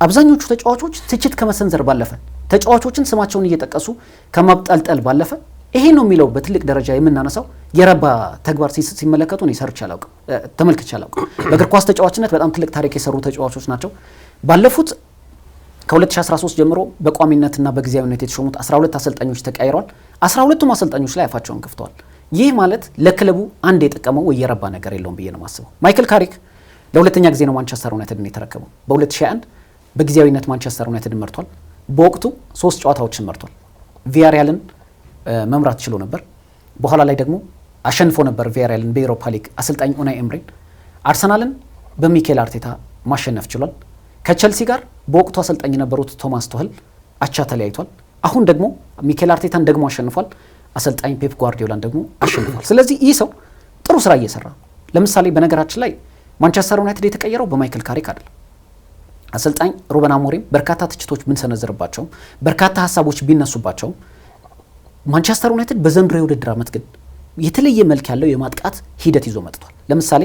አብዛኞቹ ተጫዋቾች ትችት ከመሰንዘር ባለፈ ተጫዋቾችን ስማቸውን እየጠቀሱ ከማብጠልጠል ባለፈ ይሄ ነው የሚለው በትልቅ ደረጃ የምናነሳው የረባ ተግባር ሲመለከቱ ነው ተመልክቼ አላውቅም። በእግር ኳስ ተጫዋችነት በጣም ትልቅ ታሪክ የሰሩ ተጫዋቾች ናቸው። ባለፉት ከ2013 ጀምሮ በቋሚነትና በጊዜያዊነት የተሾሙት 12 አሰልጣኞች ተቀያይረዋል። 12ቱም አሰልጣኞች ላይ አፋቸውን ከፍተዋል። ይህ ማለት ለክለቡ አንድ የጠቀመው ወይ የረባ ነገር የለውም ብዬ ነው የማስበው። ማይክል ካሪክ ለሁለተኛ ጊዜ ነው ማንቸስተር ዩናይትድን የተረከበው። በ2021 በጊዜያዊነት ማንቸስተር ዩናይትድን መርቷል። በወቅቱ 3 ጨዋታዎችን መርቷል። ቪያሪያልን መምራት ችሎ ነበር። በኋላ ላይ ደግሞ አሸንፎ ነበር ቪያሪያልን በኤሮፓ ሊግ አሰልጣኝ ኡናይ ኤምሪን። አርሰናልን በሚኬል አርቴታ ማሸነፍ ችሏል። ከቸልሲ ጋር በወቅቱ አሰልጣኝ የነበሩት ቶማስ ቱኸል አቻ ተለያይቷል። አሁን ደግሞ ሚኬል አርቴታን ደግሞ አሸንፏል። አሰልጣኝ ፔፕ ጓርዲዮላን ደግሞ አሸንፏል። ስለዚህ ይህ ሰው ጥሩ ስራ እየሰራ ነው። ለምሳሌ በነገራችን ላይ ማንቸስተር ዩናይትድ የተቀየረው በማይክል ካሪክ አይደለም። አሰልጣኝ ሩበን አሞሪም በርካታ ትችቶች ብንሰነዝርባቸውም በርካታ ሀሳቦች ቢነሱባቸውም ማንቸስተር ዩናይትድ በዘንድሮ የውድድር ዓመት ግን የተለየ መልክ ያለው የማጥቃት ሂደት ይዞ መጥቷል። ለምሳሌ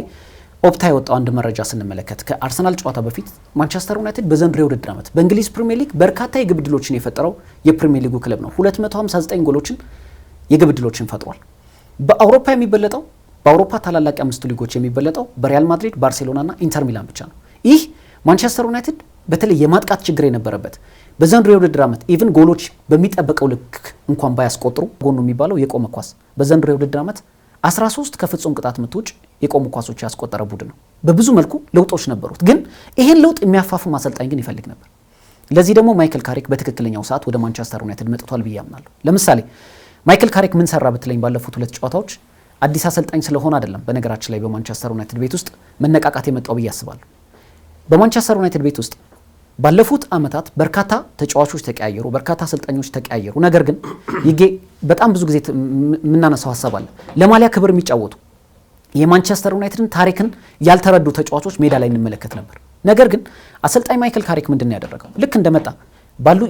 ኦፕታ የወጣው አንድ መረጃ ስንመለከት ከአርሰናል ጨዋታ በፊት ማንቸስተር ዩናይትድ በዘንድሮ የውድድር ዓመት በእንግሊዝ ፕሪሚየር ሊግ በርካታ የግብ ዕድሎችን የፈጠረው የፕሪሚየር ሊጉ ክለብ ነው። 259 ጎሎችን የግብ ዕድሎችን ፈጥሯል። በአውሮፓ የሚበለጠው በአውሮፓ ታላላቅ 5 ሊጎች የሚበለጠው በሪያል ማድሪድ፣ ባርሴሎናና ኢንተር ሚላን ብቻ ነው። ይህ ማንቸስተር ዩናይትድ በተለይ የማጥቃት ችግር የነበረበት በዘንድሮ የውድድር ዓመት ኢቭን ጎሎች በሚጠበቀው ልክ እንኳን ባያስቆጥሩ ጎኑ የሚባለው የቆመ ኳስ በዘንድሮ የውድድር ዓመት 13 ከፍጹም ቅጣት ምት ውጭ የቆሙ ኳሶች ያስቆጠረ ቡድን ነው። በብዙ መልኩ ለውጦች ነበሩት፣ ግን ይሄን ለውጥ የሚያፋፍም አሰልጣኝ ግን ይፈልግ ነበር። ለዚህ ደግሞ ማይክል ካሪክ በትክክለኛው ሰዓት ወደ ማንቸስተር ዩናይትድ መጥቷል ብዬ አምናለሁ። ለምሳሌ ማይክል ካሪክ ምን ሰራ ብትለኝ ባለፉት 2 ጨዋታዎች አዲስ አሰልጣኝ ስለሆነ አይደለም። በነገራችን ላይ በማንቸስተር ዩናይትድ ቤት ውስጥ መነቃቃት የመጣው ብዬ አስባለሁ። በማንቸስተር ዩናይትድ ቤት ውስጥ ባለፉት ዓመታት በርካታ ተጫዋቾች ተቀያየሩ፣ በርካታ አሰልጣኞች ተቀያየሩ። ነገር ግን ይጌ በጣም ብዙ ጊዜ የምናነሳው ሀሳብ አለ። ለማሊያ ክብር የሚጫወቱ የማንቸስተር ዩናይትድን ታሪክን ያልተረዱ ተጫዋቾች ሜዳ ላይ እንመለከት ነበር። ነገር ግን አሰልጣኝ ማይክል ካሪክ ምንድን ነው ያደረገው? ልክ እንደመጣ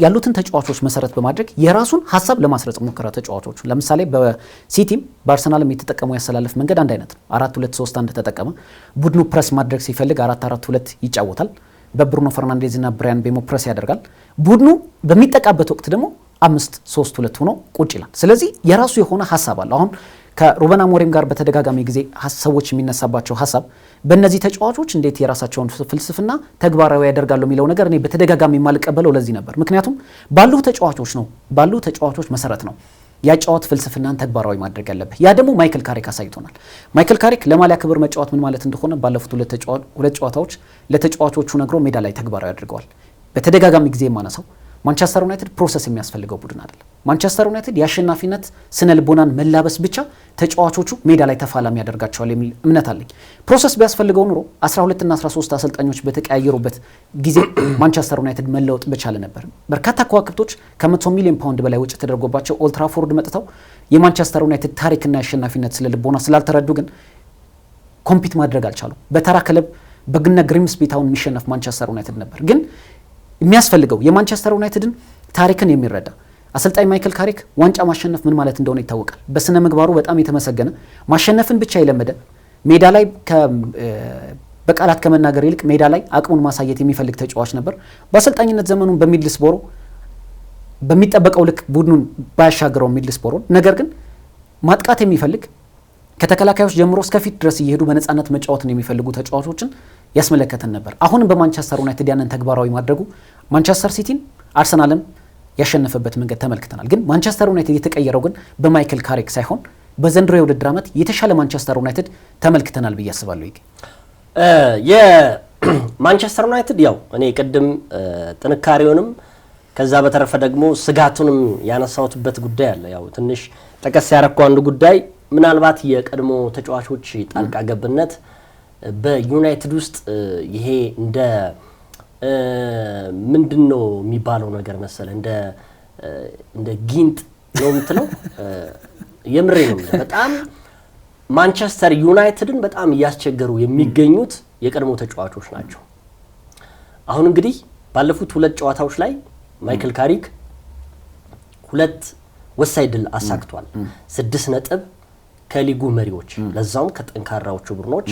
ያሉትን ተጫዋቾች መሰረት በማድረግ የራሱን ሀሳብ ለማስረጽ ሞከረ። ተጫዋቾቹ ለምሳሌ በሲቲም በአርሰናልም የተጠቀመው ያሰላለፍ መንገድ አንድ አይነት ነው። 4-2-3-1 ተጠቀመ። ቡድኑ ፕረስ ማድረግ ሲፈልግ 4-4-2 ይጫወታል። በብሩኖ ፈርናንዴዝ እና ብራያን ቤሞ ፕረስ ያደርጋል። ቡድኑ በሚጠቃበት ወቅት ደግሞ 5-3-2 ሆኖ ቁጭ ይላል። ስለዚህ የራሱ የሆነ ሀሳብ አለ። አሁን ከሩበን አሞሪም ጋር በተደጋጋሚ ጊዜ ሰዎች የሚነሳባቸው ሀሳብ በእነዚህ ተጫዋቾች እንዴት የራሳቸውን ፍልስፍና ተግባራዊ ያደርጋሉ የሚለው ነገር እኔ በተደጋጋሚ የማልቀበለው ለዚህ ነበር። ምክንያቱም ባሉ ተጫዋቾች መሰረት ነው ያጫወት ፍልስፍናን ተግባራዊ ማድረግ ያለበት። ያ ደግሞ ማይክል ካሪክ አሳይቶናል። ማይክል ካሪክ ለማሊያ ክብር መጫወት ምን ማለት እንደሆነ ባለፉት ሁለት ጨዋታዎች ለተጫዋቾቹ ነግሮ ሜዳ ላይ ተግባራዊ አድርገዋል። በተደጋጋሚ ጊዜ የማነሳው ማንቸስተር ዩናይትድ ፕሮሰስ የሚያስፈልገው ቡድን አይደለም። ማንቸስተር ዩናይትድ የአሸናፊነት ስነ ልቦናን መላበስ ብቻ ተጫዋቾቹ ሜዳ ላይ ተፋላሚ ያደርጋቸዋል የሚል እምነት አለኝ። ፕሮሰስ ቢያስፈልገው ኑሮ 12 እና 13 አሰልጣኞች በተቀያየሩበት ጊዜ ማንቸስተር ዩናይትድ መለወጥ በቻለ ነበር። በርካታ ከዋክብቶች ከ100 ሚሊዮን ፓውንድ በላይ ወጪ ተደርጎባቸው ኦልድ ትራፎርድ መጥተው የማንቸስተር ዩናይትድ ታሪክና የአሸናፊነት ስነ ልቦና ስላልተረዱ ግን ኮምፒት ማድረግ አልቻሉም። በተራ ክለብ በግነ ግሪምስቢ ታውን የሚሸነፍ ማንቸስተር ዩናይትድ ነበር። ግን የሚያስፈልገው የማንቸስተር ዩናይትድን ታሪክን የሚረዳ አሰልጣኝ ማይክል ካሪክ ዋንጫ ማሸነፍ ምን ማለት እንደሆነ ይታወቃል። በስነ ምግባሩ በጣም የተመሰገነ ማሸነፍን ብቻ የለመደ ሜዳ ላይ በቃላት ከመናገር ይልቅ ሜዳ ላይ አቅሙን ማሳየት የሚፈልግ ተጫዋች ነበር። በአሰልጣኝነት ዘመኑን በሚድልስቦሮ በሚጠበቀው ልክ ቡድኑን ባያሻገረው ሚድልስቦሮ፣ ነገር ግን ማጥቃት የሚፈልግ ከተከላካዮች ጀምሮ እስከ ፊት ድረስ እየሄዱ በነፃነት መጫወትን የሚፈልጉ ተጫዋቾችን ያስመለከተን ነበር። አሁንም በማንቸስተር ዩናይትድ ያንን ተግባራዊ ማድረጉ ማንቸስተር ሲቲን፣ አርሰናልን ያሸነፈበት መንገድ ተመልክተናል። ግን ማንቸስተር ዩናይትድ የተቀየረው ግን በማይክል ካሪክ ሳይሆን በዘንድሮ የውድድር ዓመት የተሻለ ማንቸስተር ዩናይትድ ተመልክተናል ብዬ አስባለሁ። የማንቸስተር ዩናይትድ ያው እኔ ቅድም ጥንካሬውንም ከዛ በተረፈ ደግሞ ስጋቱንም ያነሳውትበት ጉዳይ አለ። ያው ትንሽ ጠቀስ ያረኩ አንዱ ጉዳይ ምናልባት የቀድሞ ተጫዋቾች ጣልቃ ገብነት በዩናይትድ ውስጥ ይሄ እንደ ምንድነው የሚባለው ነገር መሰለ እንደ ጊንጥ ነው የምትለው የምሬ ነው። በጣም ማንቸስተር ዩናይትድን በጣም እያስቸገሩ የሚገኙት የቀድሞ ተጫዋቾች ናቸው። አሁን እንግዲህ ባለፉት ሁለት ጨዋታዎች ላይ ማይክል ካሪክ ሁለት ወሳኝ ድል አሳክቷል። 6 ነጥብ ከሊጉ መሪዎች ለዛውም ከጠንካራዎቹ ቡድኖች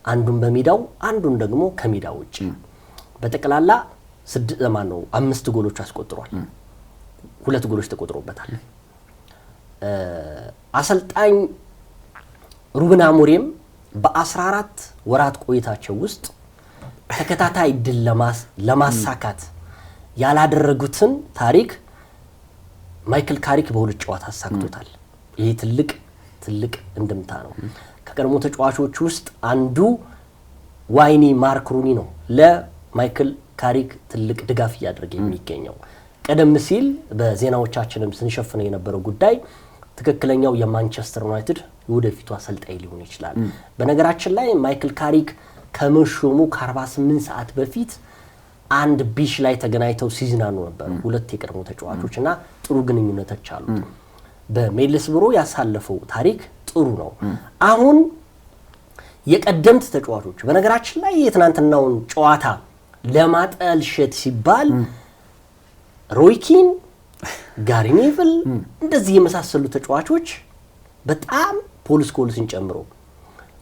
አንዱን በሜዳው አንዱን ደግሞ ከሜዳው ውጪ በተቀላላ 5 ጎሎች አስቆጥሯል። 2 ጎሎች ተቆጥሮበታል። አሰልጣኝ ሩበን አሞሪም በ14 ወራት ቆይታቸው ውስጥ ተከታታይ ድል ለማሳካት ያላደረጉትን ታሪክ ማይክል ካሪክ በሁለት ጨዋታ አሳክቶታል። ይሄ ትልቅ እንድምታ ነው። ከቀድሞ ተጫዋቾች ውስጥ አንዱ ዋይኒ ማርክ ሩኒ ነው ለማይክል ካሪክ ትልቅ ድጋፍ እያደረገ የሚገኘው። ቀደም ሲል በዜናዎቻችንም ስንሸፍነው የነበረው ጉዳይ ትክክለኛው የማንቸስተር ዩናይትድ ወደፊቱ አሰልጣኝ ሊሆን ይችላል። በነገራችን ላይ ማይክል ካሪክ ከመሾሙ ከ48 ሰዓት በፊት አንድ ቢሽ ላይ ተገናኝተው ሲዝናኑ ነበር ሁለት የቀድሞ ተጫዋቾችና ጥሩ ግንኙነቶች አሉ። በሚድልስብሮ ያሳለፈው ታሪክ ጥሩ ነው። አሁን የቀደምት ተጫዋቾች በነገራችን ላይ የትናንትናውን ጨዋታ ለማጠልሸት ሲባል ሮይ ኪን፣ ጋሪ ኔቭል እንደዚህ የመሳሰሉ ተጫዋቾች በጣም ፖል ስኮልስን ጨምሮ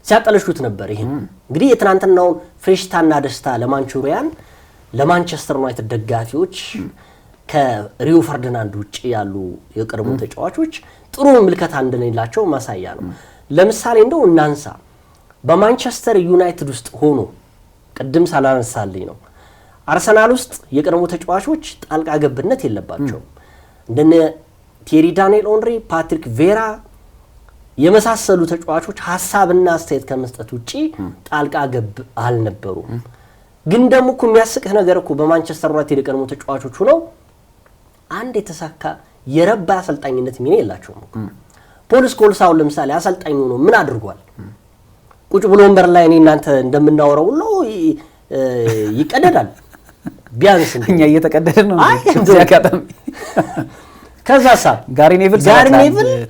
ሲያጠለሹት ነበር። ይሄን እንግዲህ የትናንትናውን ፍሬሽታና ደስታ ለማንቹሪያን ለማንቸስተር ዩናይትድ ደጋፊዎች ከሪዮ ፈርዲናንድ ውጪ ያሉ የቀድሞ ተጫዋቾች ጥሩ ምልከታ እንደሌላቸው ማሳያ ነው። ለምሳሌ እንደው እናንሳ በማንቸስተር ዩናይትድ ውስጥ ሆኖ ቅድም ሳላነሳልኝ ነው አርሰናል ውስጥ የቀድሞ ተጫዋቾች ጣልቃ ገብነት የለባቸው። እንደነ ቴሪ ዳንኤል ኦንሪ፣ ፓትሪክ ቬራ የመሳሰሉ ተጫዋቾች ሐሳብና አስተያየት ከመስጠት ውጪ ጣልቃ ገብ አልነበሩም። ግን ደግሞ እኮ የሚያስቅህ ነገር እኮ በማንቸስተር ዩናይትድ የቀድሞ ተጫዋቾች ሆነው አንድ የተሳካ የረባ አሰልጣኝነት ሚና የላቸውም። ፖል ስኮልስ አሁን ለምሳሌ አሰልጣኝ ሆኖ ምን አድርጓል? ቁጭ ብሎ ወንበር ላይ እኔ እናንተ እንደምናወራው ነው ይቀደዳል። ቢያንስ እኛ እየተቀደደን ነው እዚህ አጋጣሚ። ከዛሳ ጋሪ ኔቭል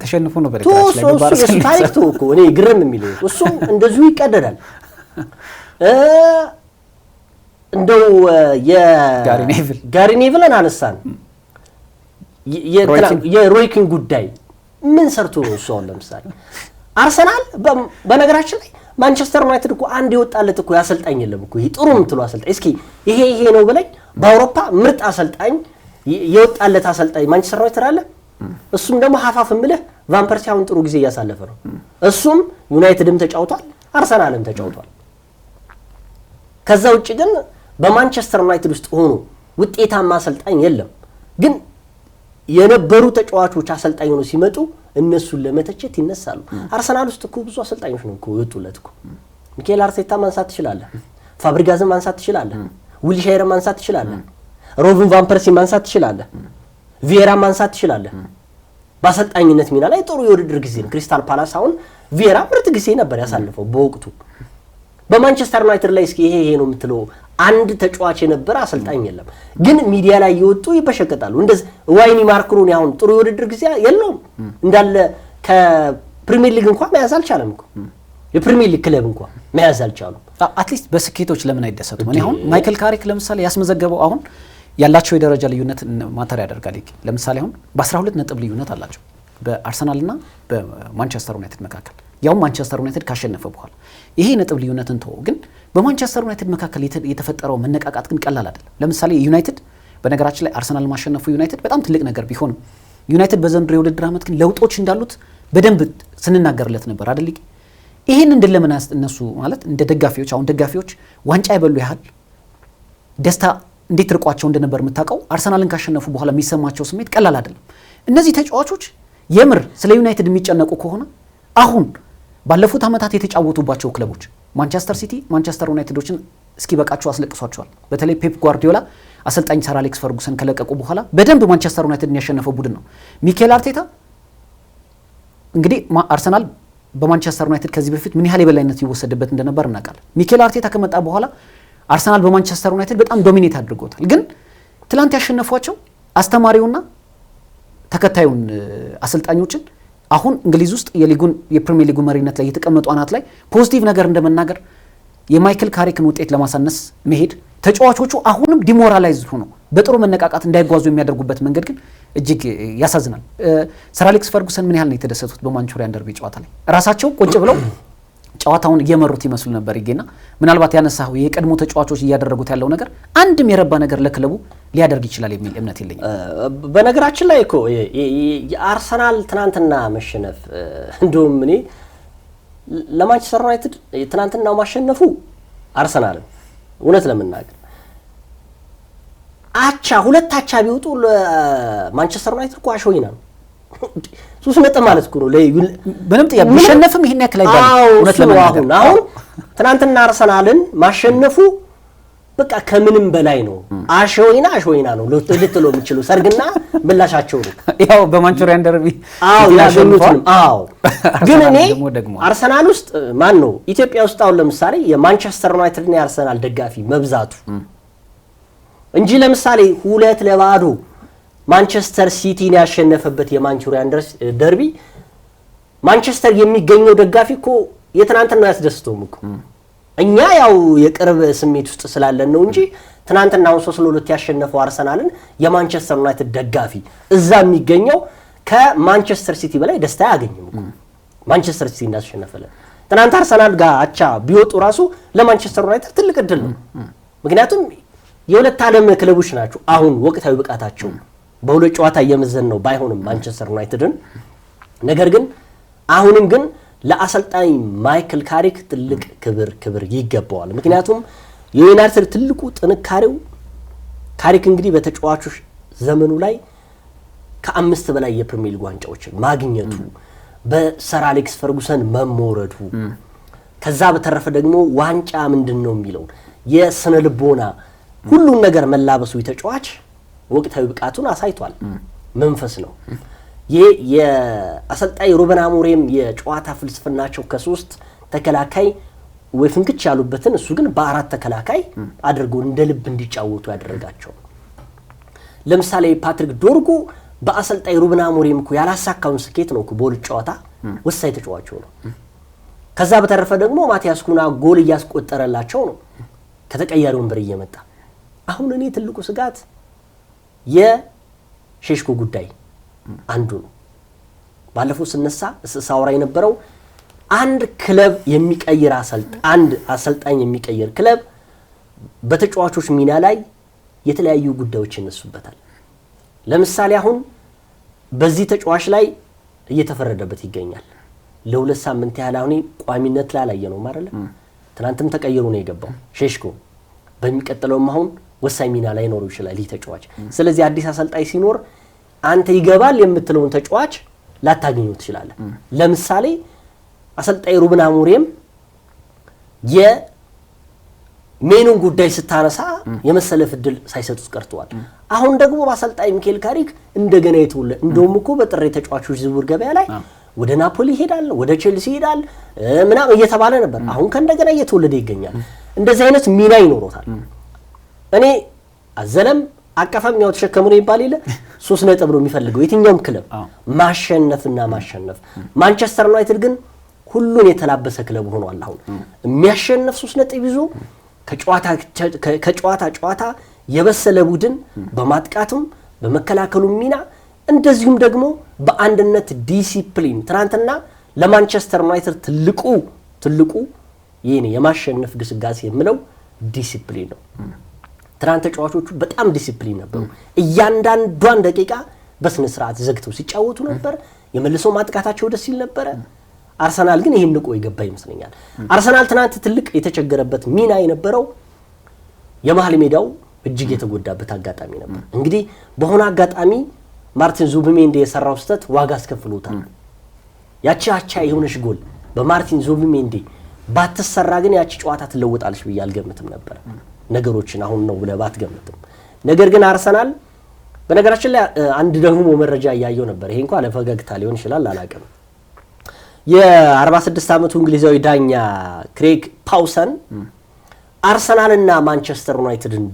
ተሸንፎ ነው በረካሽ ላይ ባርሰል ታሪክ እኮ እኔ ግርም የሚለው እሱ እንደዚሁ ይቀደዳል። እንደው ጋሪ ኔቭልን አነሳን የሮይ ኪን ጉዳይ ምን ሰርቶ ነው እሱ? አሁን ለምሳሌ አርሰናል በነገራችን ላይ ማንቸስተር ዩናይትድ እኮ አንድ የወጣለት እኮ ያሰልጣኝ የለም እኮ ይሄ ጥሩ የምትለው አሰልጣኝ እስኪ ይሄ ነው ብለኝ በአውሮፓ ምርጥ አሰልጣኝ የወጣለት አሰልጣኝ ማንቸስተር ዩናይትድ አለ። እሱም ደግሞ ሀፋፍ ምልህ ቫን ፐርሲ አሁን ጥሩ ጊዜ እያሳለፈ ነው። እሱም ዩናይትድም ተጫውቷል፣ አርሰናልም ተጫውቷል። ከዛ ውጭ ግን በማንቸስተር ዩናይትድ ውስጥ ሆኖ ውጤታማ አሰልጣኝ የለም። ግን የነበሩ ተጫዋቾች አሰልጣኝ ሆኖ ሲመጡ እነሱን ለመተቸት ይነሳሉ። አርሰናል ውስጥ እኮ ብዙ አሰልጣኞች ነው እኮ የወጡለት እኮ። ሚኬል አርቴታ ማንሳት ትችላለህ፣ ፋብሪጋዝን ማንሳት ትችላለህ፣ ዊልሻየርን ማንሳት ትችላለህ፣ ሮብን ቫን ፐርሲ ማንሳት ትችላለህ፣ ቪዬራ ማንሳት ትችላለህ። በአሰልጣኝነት ሚና ላይ ጥሩ የውድድር ጊዜ ነው። ክሪስታል ፓላስ አሁን ቪዬራ ምርጥ ጊዜ ነበር ያሳልፈው በወቅቱ። በማንቸስተር ዩናይትድ ላይ እስኪ ይሄ ነው የምትለው አንድ ተጫዋች የነበረ አሰልጣኝ የለም። ግን ሚዲያ ላይ እየወጡ ይበሸቀጣሉ። እንደዚህ ዋይኒ ማርክሩን አሁን ጥሩ የውድድር ጊዜ የለውም እንዳለ ከፕሪሚየር ሊግ እንኳን መያዝ አልቻለም እኮ የፕሪሚየር ሊግ ክለብ እንኳን መያዝ አልቻሉም። አትሊስት በስኬቶች ለምን አይደሰቱም? እኔ አሁን ማይክል ካሪክ ለምሳሌ ያስመዘገበው አሁን ያላቸው የደረጃ ልዩነት ማተር ያደርጋል። ለምሳሌ አሁን በ12 ነጥብ ልዩነት አላቸው በአርሰናልና በማንቸስተር ዩናይትድ መካከል፣ ያውም ማንቸስተር ዩናይትድ ካሸነፈ በኋላ። ይሄ ነጥብ ልዩነትን ተወው፣ ግን በማንቸስተር ዩናይትድ መካከል የተፈጠረው መነቃቃት ግን ቀላል አይደለም። ለምሳሌ ዩናይትድ በነገራችን ላይ አርሰናል ማሸነፉ ዩናይትድ በጣም ትልቅ ነገር ቢሆንም ዩናይትድ በዘንድሮ የውድድር ዓመት ግን ለውጦች እንዳሉት በደንብ ስንናገርለት ነበር አይደል? ይሄን እንደለምን እነሱ ማለት እንደ ደጋፊዎች አሁን ደጋፊዎች ዋንጫ የበሉ ያህል ደስታ እንዴት ርቋቸው እንደነበር የምታውቀው አርሰናልን ካሸነፉ በኋላ የሚሰማቸው ስሜት ቀላል አይደለም። እነዚህ ተጫዋቾች የምር ስለ ዩናይትድ የሚጨነቁ ከሆነ አሁን ባለፉት ዓመታት የተጫወቱባቸው ክለቦች ማንቸስተር ሲቲ፣ ማንቸስተር ዩናይትዶችን እስኪ በቃቸው አስለቅሷቸዋል። በተለይ ፔፕ ጓርዲዮላ አሰልጣኝ ሰር አሌክስ ፈርጉሰን ከለቀቁ በኋላ በደንብ ማንቸስተር ዩናይትድን ያሸነፈው ቡድን ነው። ሚኬል አርቴታ እንግዲህ አርሰናል በማንቸስተር ዩናይትድ ከዚህ በፊት ምን ያህል የበላይነት ይወሰድበት እንደነበር እናውቃለን። ሚኬል አርቴታ ከመጣ በኋላ አርሰናል በማንቸስተር ዩናይትድ በጣም ዶሚኔት አድርጎታል። ግን ትላንት ያሸነፏቸው አስተማሪውና ተከታዩን አሰልጣኞችን አሁን እንግሊዝ ውስጥ የፕሪሚየር ሊጉ መሪነት ላይ የተቀመጡ አናት ላይ ፖዚቲቭ ነገር እንደመናገር የማይክል ካሪክን ውጤት ለማሳነስ መሄድ ተጫዋቾቹ አሁንም ዲሞራላይዝ ሆነው በጥሩ መነቃቃት እንዳይጓዙ የሚያደርጉበት መንገድ ግን እጅግ ያሳዝናል። ሰር አሌክስ ፈርጉሰን ምን ያህል ነው የተደሰቱት በማንቹሪያን ደርቢ ጨዋታ ላይ ራሳቸው ቁጭ ብለው ጨዋታውን እየመሩት ይመስሉ ነበር። ይገና ምናልባት ያነሳው የቀድሞ ተጫዋቾች እያደረጉት ያለው ነገር አንድም የረባ ነገር ለክለቡ ሊያደርግ ይችላል የሚል እምነት የለኝም። በነገራችን ላይ እኮ የአርሰናል ትናንትና መሸነፍ እንደውም እኔ ለማንቸስተር ዩናይትድ ትናንትናው ማሸነፉ አርሰናል እውነት ለምናገር ሁለት አቻ ቢወጡ ለማንቸስተር ዩናይትድ እኮ አሾይና ነው 3 ነጥብ ማለት እኮ ነው። ምንም ጥያቄ ቢሸነፍም ይሄን ያክል አይባልም። እውነት ለምናገር አሁን ትናንትና አርሰናልን ማሸነፉ በቃ ከምንም በላይ ነው። አሾይና ነው ልትለው የምችለው ሰርግና ምላሻቸው ነው። ያው በማንቹሪያን ደርቢ ያሸንፋል። ግን እኔ አርሰናል ውስጥ ማን ነው ኢትዮጵያ ውስጥ አሁን ለምሳሌ የማንቸስተር ዩናይትድ እና የአርሰናል ደጋፊ መብዛቱ እንጂ ለምሳሌ 2-0 ማንቸስተር ሲቲን ያሸነፈበት የማንቹሪያን ደርቢ ማንቸስተር የሚገኘው ደጋፊ እኮ የትናንትናው ያስደስተውም እኮ እኛ ያው የቅርብ ስሜት ውስጥ ስላለን ነው እንጂ ትናንትናው 3-2 ያሸነፈው አርሰናልን የማንቸስተር ዩናይትድ ደጋፊ እዛ የሚገኘው ከማንቸስተር ሲቲ በላይ ደስታ ያገኝም እኮ ማንቸስተር ሲቲ እንዳሸነፈለ ትናንት አርሰናል ጋር አቻ ቢወጡ ራሱ ለማንቸስተር ዩናይትድ ትልቅ እድል ነው። ምክንያቱም የሁለት ዓለም ክለቦች ናቸው። አሁን ወቅታዊ ብቃታቸው በሁለት ጨዋታ እየመዘን ነው ባይሆንም ማንቸስተር ዩናይትድን ነገር ግን አሁንም ግን ለአሰልጣኝ ማይክል ካሪክ ትልቅ ክብር ይገባዋል። ምክንያቱም የዩናይትድ ትልቁ ጥንካሬው ካሪክ እንግዲህ በተጫዋቾች ዘመኑ ላይ ከ5 በላይ የፕሪሚየር ሊግ ዋንጫዎችን ማግኘቱ በሰር አሌክስ ፈርጉሰን መሞረዱ ከዛ በተረፈ ደግሞ ዋንጫ ምንድነው የሚለው የስነ ልቦና ሁሉን ነገር መላበሱ የተጫዋች ወቅታዊ ብቃቱን አሳይቷል። መንፈስ ነው። የአሰልጣኝ ሩበን አሞሪም የጨዋታ ፍልስፍናቸው ከ3 ተከላካይ ወይ ፍንክች ያሉበትን እሱ ግን በ4 ተከላካይ አድርገው እንደ ልብ እንዲጫወቱ ያደረጋቸው። ለምሳሌ ፓትሪክ ዶርጉ በአሰልጣኝ ሩበን አሞሪም እኮ ያላሳካውን ስኬት ነው እኮ በሁለት ጨዋታ ወሳኝ ተጫዋች ነው። ከዛ በተረፈ ደግሞ ማቲያስ ኩና ጎል እያስቆጠረላቸው ነው ከተቀያሪ ወንበር እየመጣ። አሁን እኔ ትልቁ ስጋት የሼሽኮ ጉዳይ አንዱ ነው። ባለፈው ስነሳ ሳውራ የነበረው አንድ ክለብ የሚቀይር አንድ አሰልጣኝ የሚቀይር ክለብ በተጫዋቾች ሚና ላይ የተለያዩ ጉዳዮች ይነሱበታል። ለምሳሌ አሁን በዚህ ተጫዋች ላይ እየተፈረደበት ይገኛል። ለ2 ሳምንት ያህል አሁን ቋሚነት ላይ አላየነው ማለት ነው። ትናንትም ተቀይሮ ነው የገባው ሼሽኮ። በሚቀጥለውም አሁን ወሳኝ ሚና ላይ ኖር ይችላል ይህ ተጫዋች። ስለዚህ አዲስ አሰልጣኝ ሲኖር አንተ ይገባል የምትለውን ተጫዋች ላታገኙ ትችላለህ። ለምሳሌ አሰልጣኝ ሩበን አሞሪም የሜኑን ጉዳይ ስታነሳ የመሰለፍ እድል ሳይሰጡት ቀርተዋል። አሁን ደግሞ በአሰልጣኝ ሚኬል ካሪክ እንደገና የተወለደ እንደውም እኮ በጥሬ ተጫዋቾች ዝውውር ገበያ ላይ ወደ ናፖሊ ይሄዳል፣ ወደ ቼልሲ ይሄዳል ምናምን እየተባለ ነበር። አሁን ከእንደገና እየተወለደ ይገኛል። እንደዚህ አይነት ሚና ይኖሮታል። እኔ አዘለም አቀፈም ያው ተሸከሙ ነው ይባል ይለ 3 ነጥብ ነው የሚፈልገው የትኛውም ክለብ ማሸነፍና ማሸነፍ። ማንቸስተር ዩናይትድ ግን ሁሉን የተላበሰ ክለብ ሆኗል። አሁን የሚያሸነፍ 3 ነጥብ ይዞ ከጨዋታ ጨዋታ የበሰለ ቡድን በማጥቃቱም በመከላከሉ ሚና እንደዚሁም ደግሞ በአንድነት ዲሲፕሊን። ትናንትና ለማንቸስተር ዩናይትድ ትልቁ ይሄን የማሸነፍ ግስጋሴ የምለው ዲሲፕሊን ነው። ትናንት ተጫዋቾቹ በጣም ዲሲፕሊን ነበሩ። እያንዳንዷን ደቂቃ በስነ ስርዓት ዘግተው ሲጫወቱ ነበር። የመልሶ ማጥቃታቸው ደስ ይል ነበር። አርሰናል ግን ይሄን ንቆ ይገባ ይመስለኛል። አርሰናል ትናንት ትልቅ የተቸገረበት ሚና የነበረው የመሃል ሜዳው እጅግ የተጎዳበት አጋጣሚ ነበር። እንግዲህ በሆነ አጋጣሚ ማርቲን ዙቢሜንዲ የሰራው ስህተት ዋጋ አስከፍሎታል። ያቺ አቻ የሆነች ጎል በማርቲን ዙቢሜንዲ ባትሰራ ግን ያቺ ጨዋታ ትለወጣለች ብዬ አልገምትም ነበር። ነገሮችን አሁን ነው ብለህ ባትገምትም። ነገር ግን አርሰናል በነገራችን ላይ አንድ ደግሞ መረጃ እያየው ነበር። ይሄ እንኳን ለፈገግታ ሊሆን ይችላል አላውቅም። የ46 ዓመቱ እንግሊዛዊ ዳኛ ክሬግ ፓውሰን አርሰናልና ማንቸስተር ዩናይትድን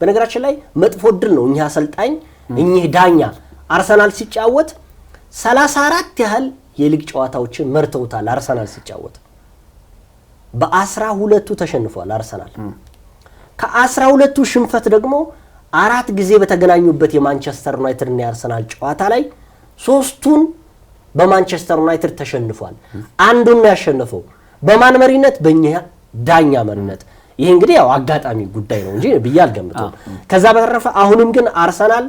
በነገራችን ላይ መጥፎ ድል ነው እኚህ አሰልጣኝ እኚህ ዳኛ አርሰናል ሲጫወት 34 ያህል የሊግ ጨዋታዎችን መርተውታል። አርሰናል ሲጫወት በ12ቱ ተሸንፏል። አርሰናል ከ12ቱ ሽንፈት ደግሞ 4 ጊዜ በተገናኙበት የማንቸስተር ዩናይትድ እና የአርሰናል ጨዋታ ላይ 3ቱን በማንቸስተር ዩናይትድ ተሸንፏል። አንዱን ነው ያሸነፈው። በማን መሪነት? በእኛ ዳኛ መሪነት። ይሄ እንግዲህ ያው አጋጣሚ ጉዳይ ነው እንጂ ብዬ አልገምተው። ከዛ በተረፈ አሁንም ግን አርሰናል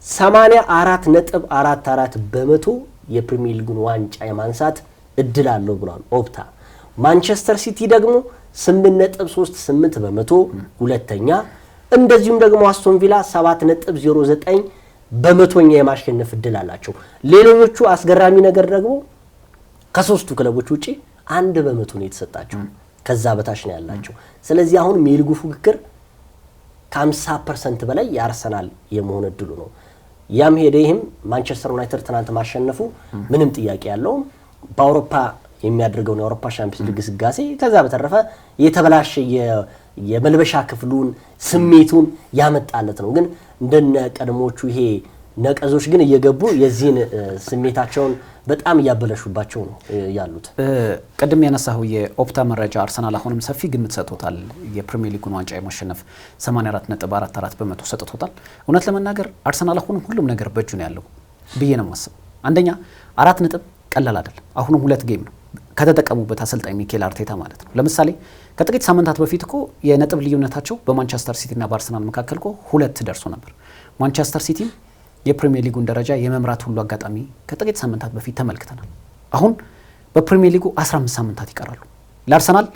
84.44 በመቶ የፕሪሚየር ሊጉን ዋንጫ የማንሳት እድል አለው ብሏል ኦፕታ። ማንቸስተር ሲቲ ደግሞ 8.38 በመቶ ሁለተኛ፣ እንደዚሁም ደግሞ አስቶን ቪላ 7.09 በመቶኛ የማሸነፍ እድል አላቸው። ሌሎቹ አስገራሚ ነገር ደግሞ ከ3ቱ ክለቦች ውጪ 1 በመቶ ነው የተሰጣቸው። ከዛ በታች ነው ያላቸው። ስለዚህ አሁን የሊጉ ፉክክር ከ50% በላይ የአርሰናል የመሆን እድሉ ነው። ያም ሄደ ይህም ማንቸስተር ዩናይትድ ትናንት ማሸነፉ ምንም ጥያቄ ያለው በአውሮፓ የሚያደርገውን የአውሮፓ ሻምፒዮንስ ሊግ ግስጋሴ ከዛ በተረፈ የተበላሸ የመልበሻ ክፍሉን ስሜቱን ያመጣለት ነው። ግን እንደነ ቀድሞቹ ይሄ ነቀዞች ግን እየገቡ የዚህን ስሜታቸውን በጣም እያበለሹባቸው ነው ያሉት። ቀደም ያነሳው የኦፕታ መረጃ አርሰናል አሁንም ሰፊ ግምት ሰጥቶታል። የፕሪሚየር ሊጉን ዋንጫ የማሸነፍ 84.44 በመቶ ሰጥቶታል። እውነት ለመናገር አርሰናል አሁንም ሁሉም ነገር በእጁ ነው ያለው ብዬ ነው የማስበው። አንደኛ 4 ነጥብ ቀላል አይደለም። አሁንም 2 ጌም ነው ከተጠቀሙበት አሰልጣኝ ሚኬል አርቴታ ማለት ነው። ለምሳሌ ከጥቂት ሳምንታት በፊት እኮ የነጥብ ልዩነታቸው በማንቸስተር ሲቲ እና በአርሰናል መካከል እኮ 2 ደርሶ ነበር። ማንቸስተር ሲቲ የፕሪሚየር ሊጉን ደረጃ የመምራት ሁሉ አጋጣሚ ከጥቂት ሳምንታት በፊት ተመልክተናል። አሁን በፕሪሚየር ሊጉ 15 ሳምንታት ይቀራሉ። ለአርሰናል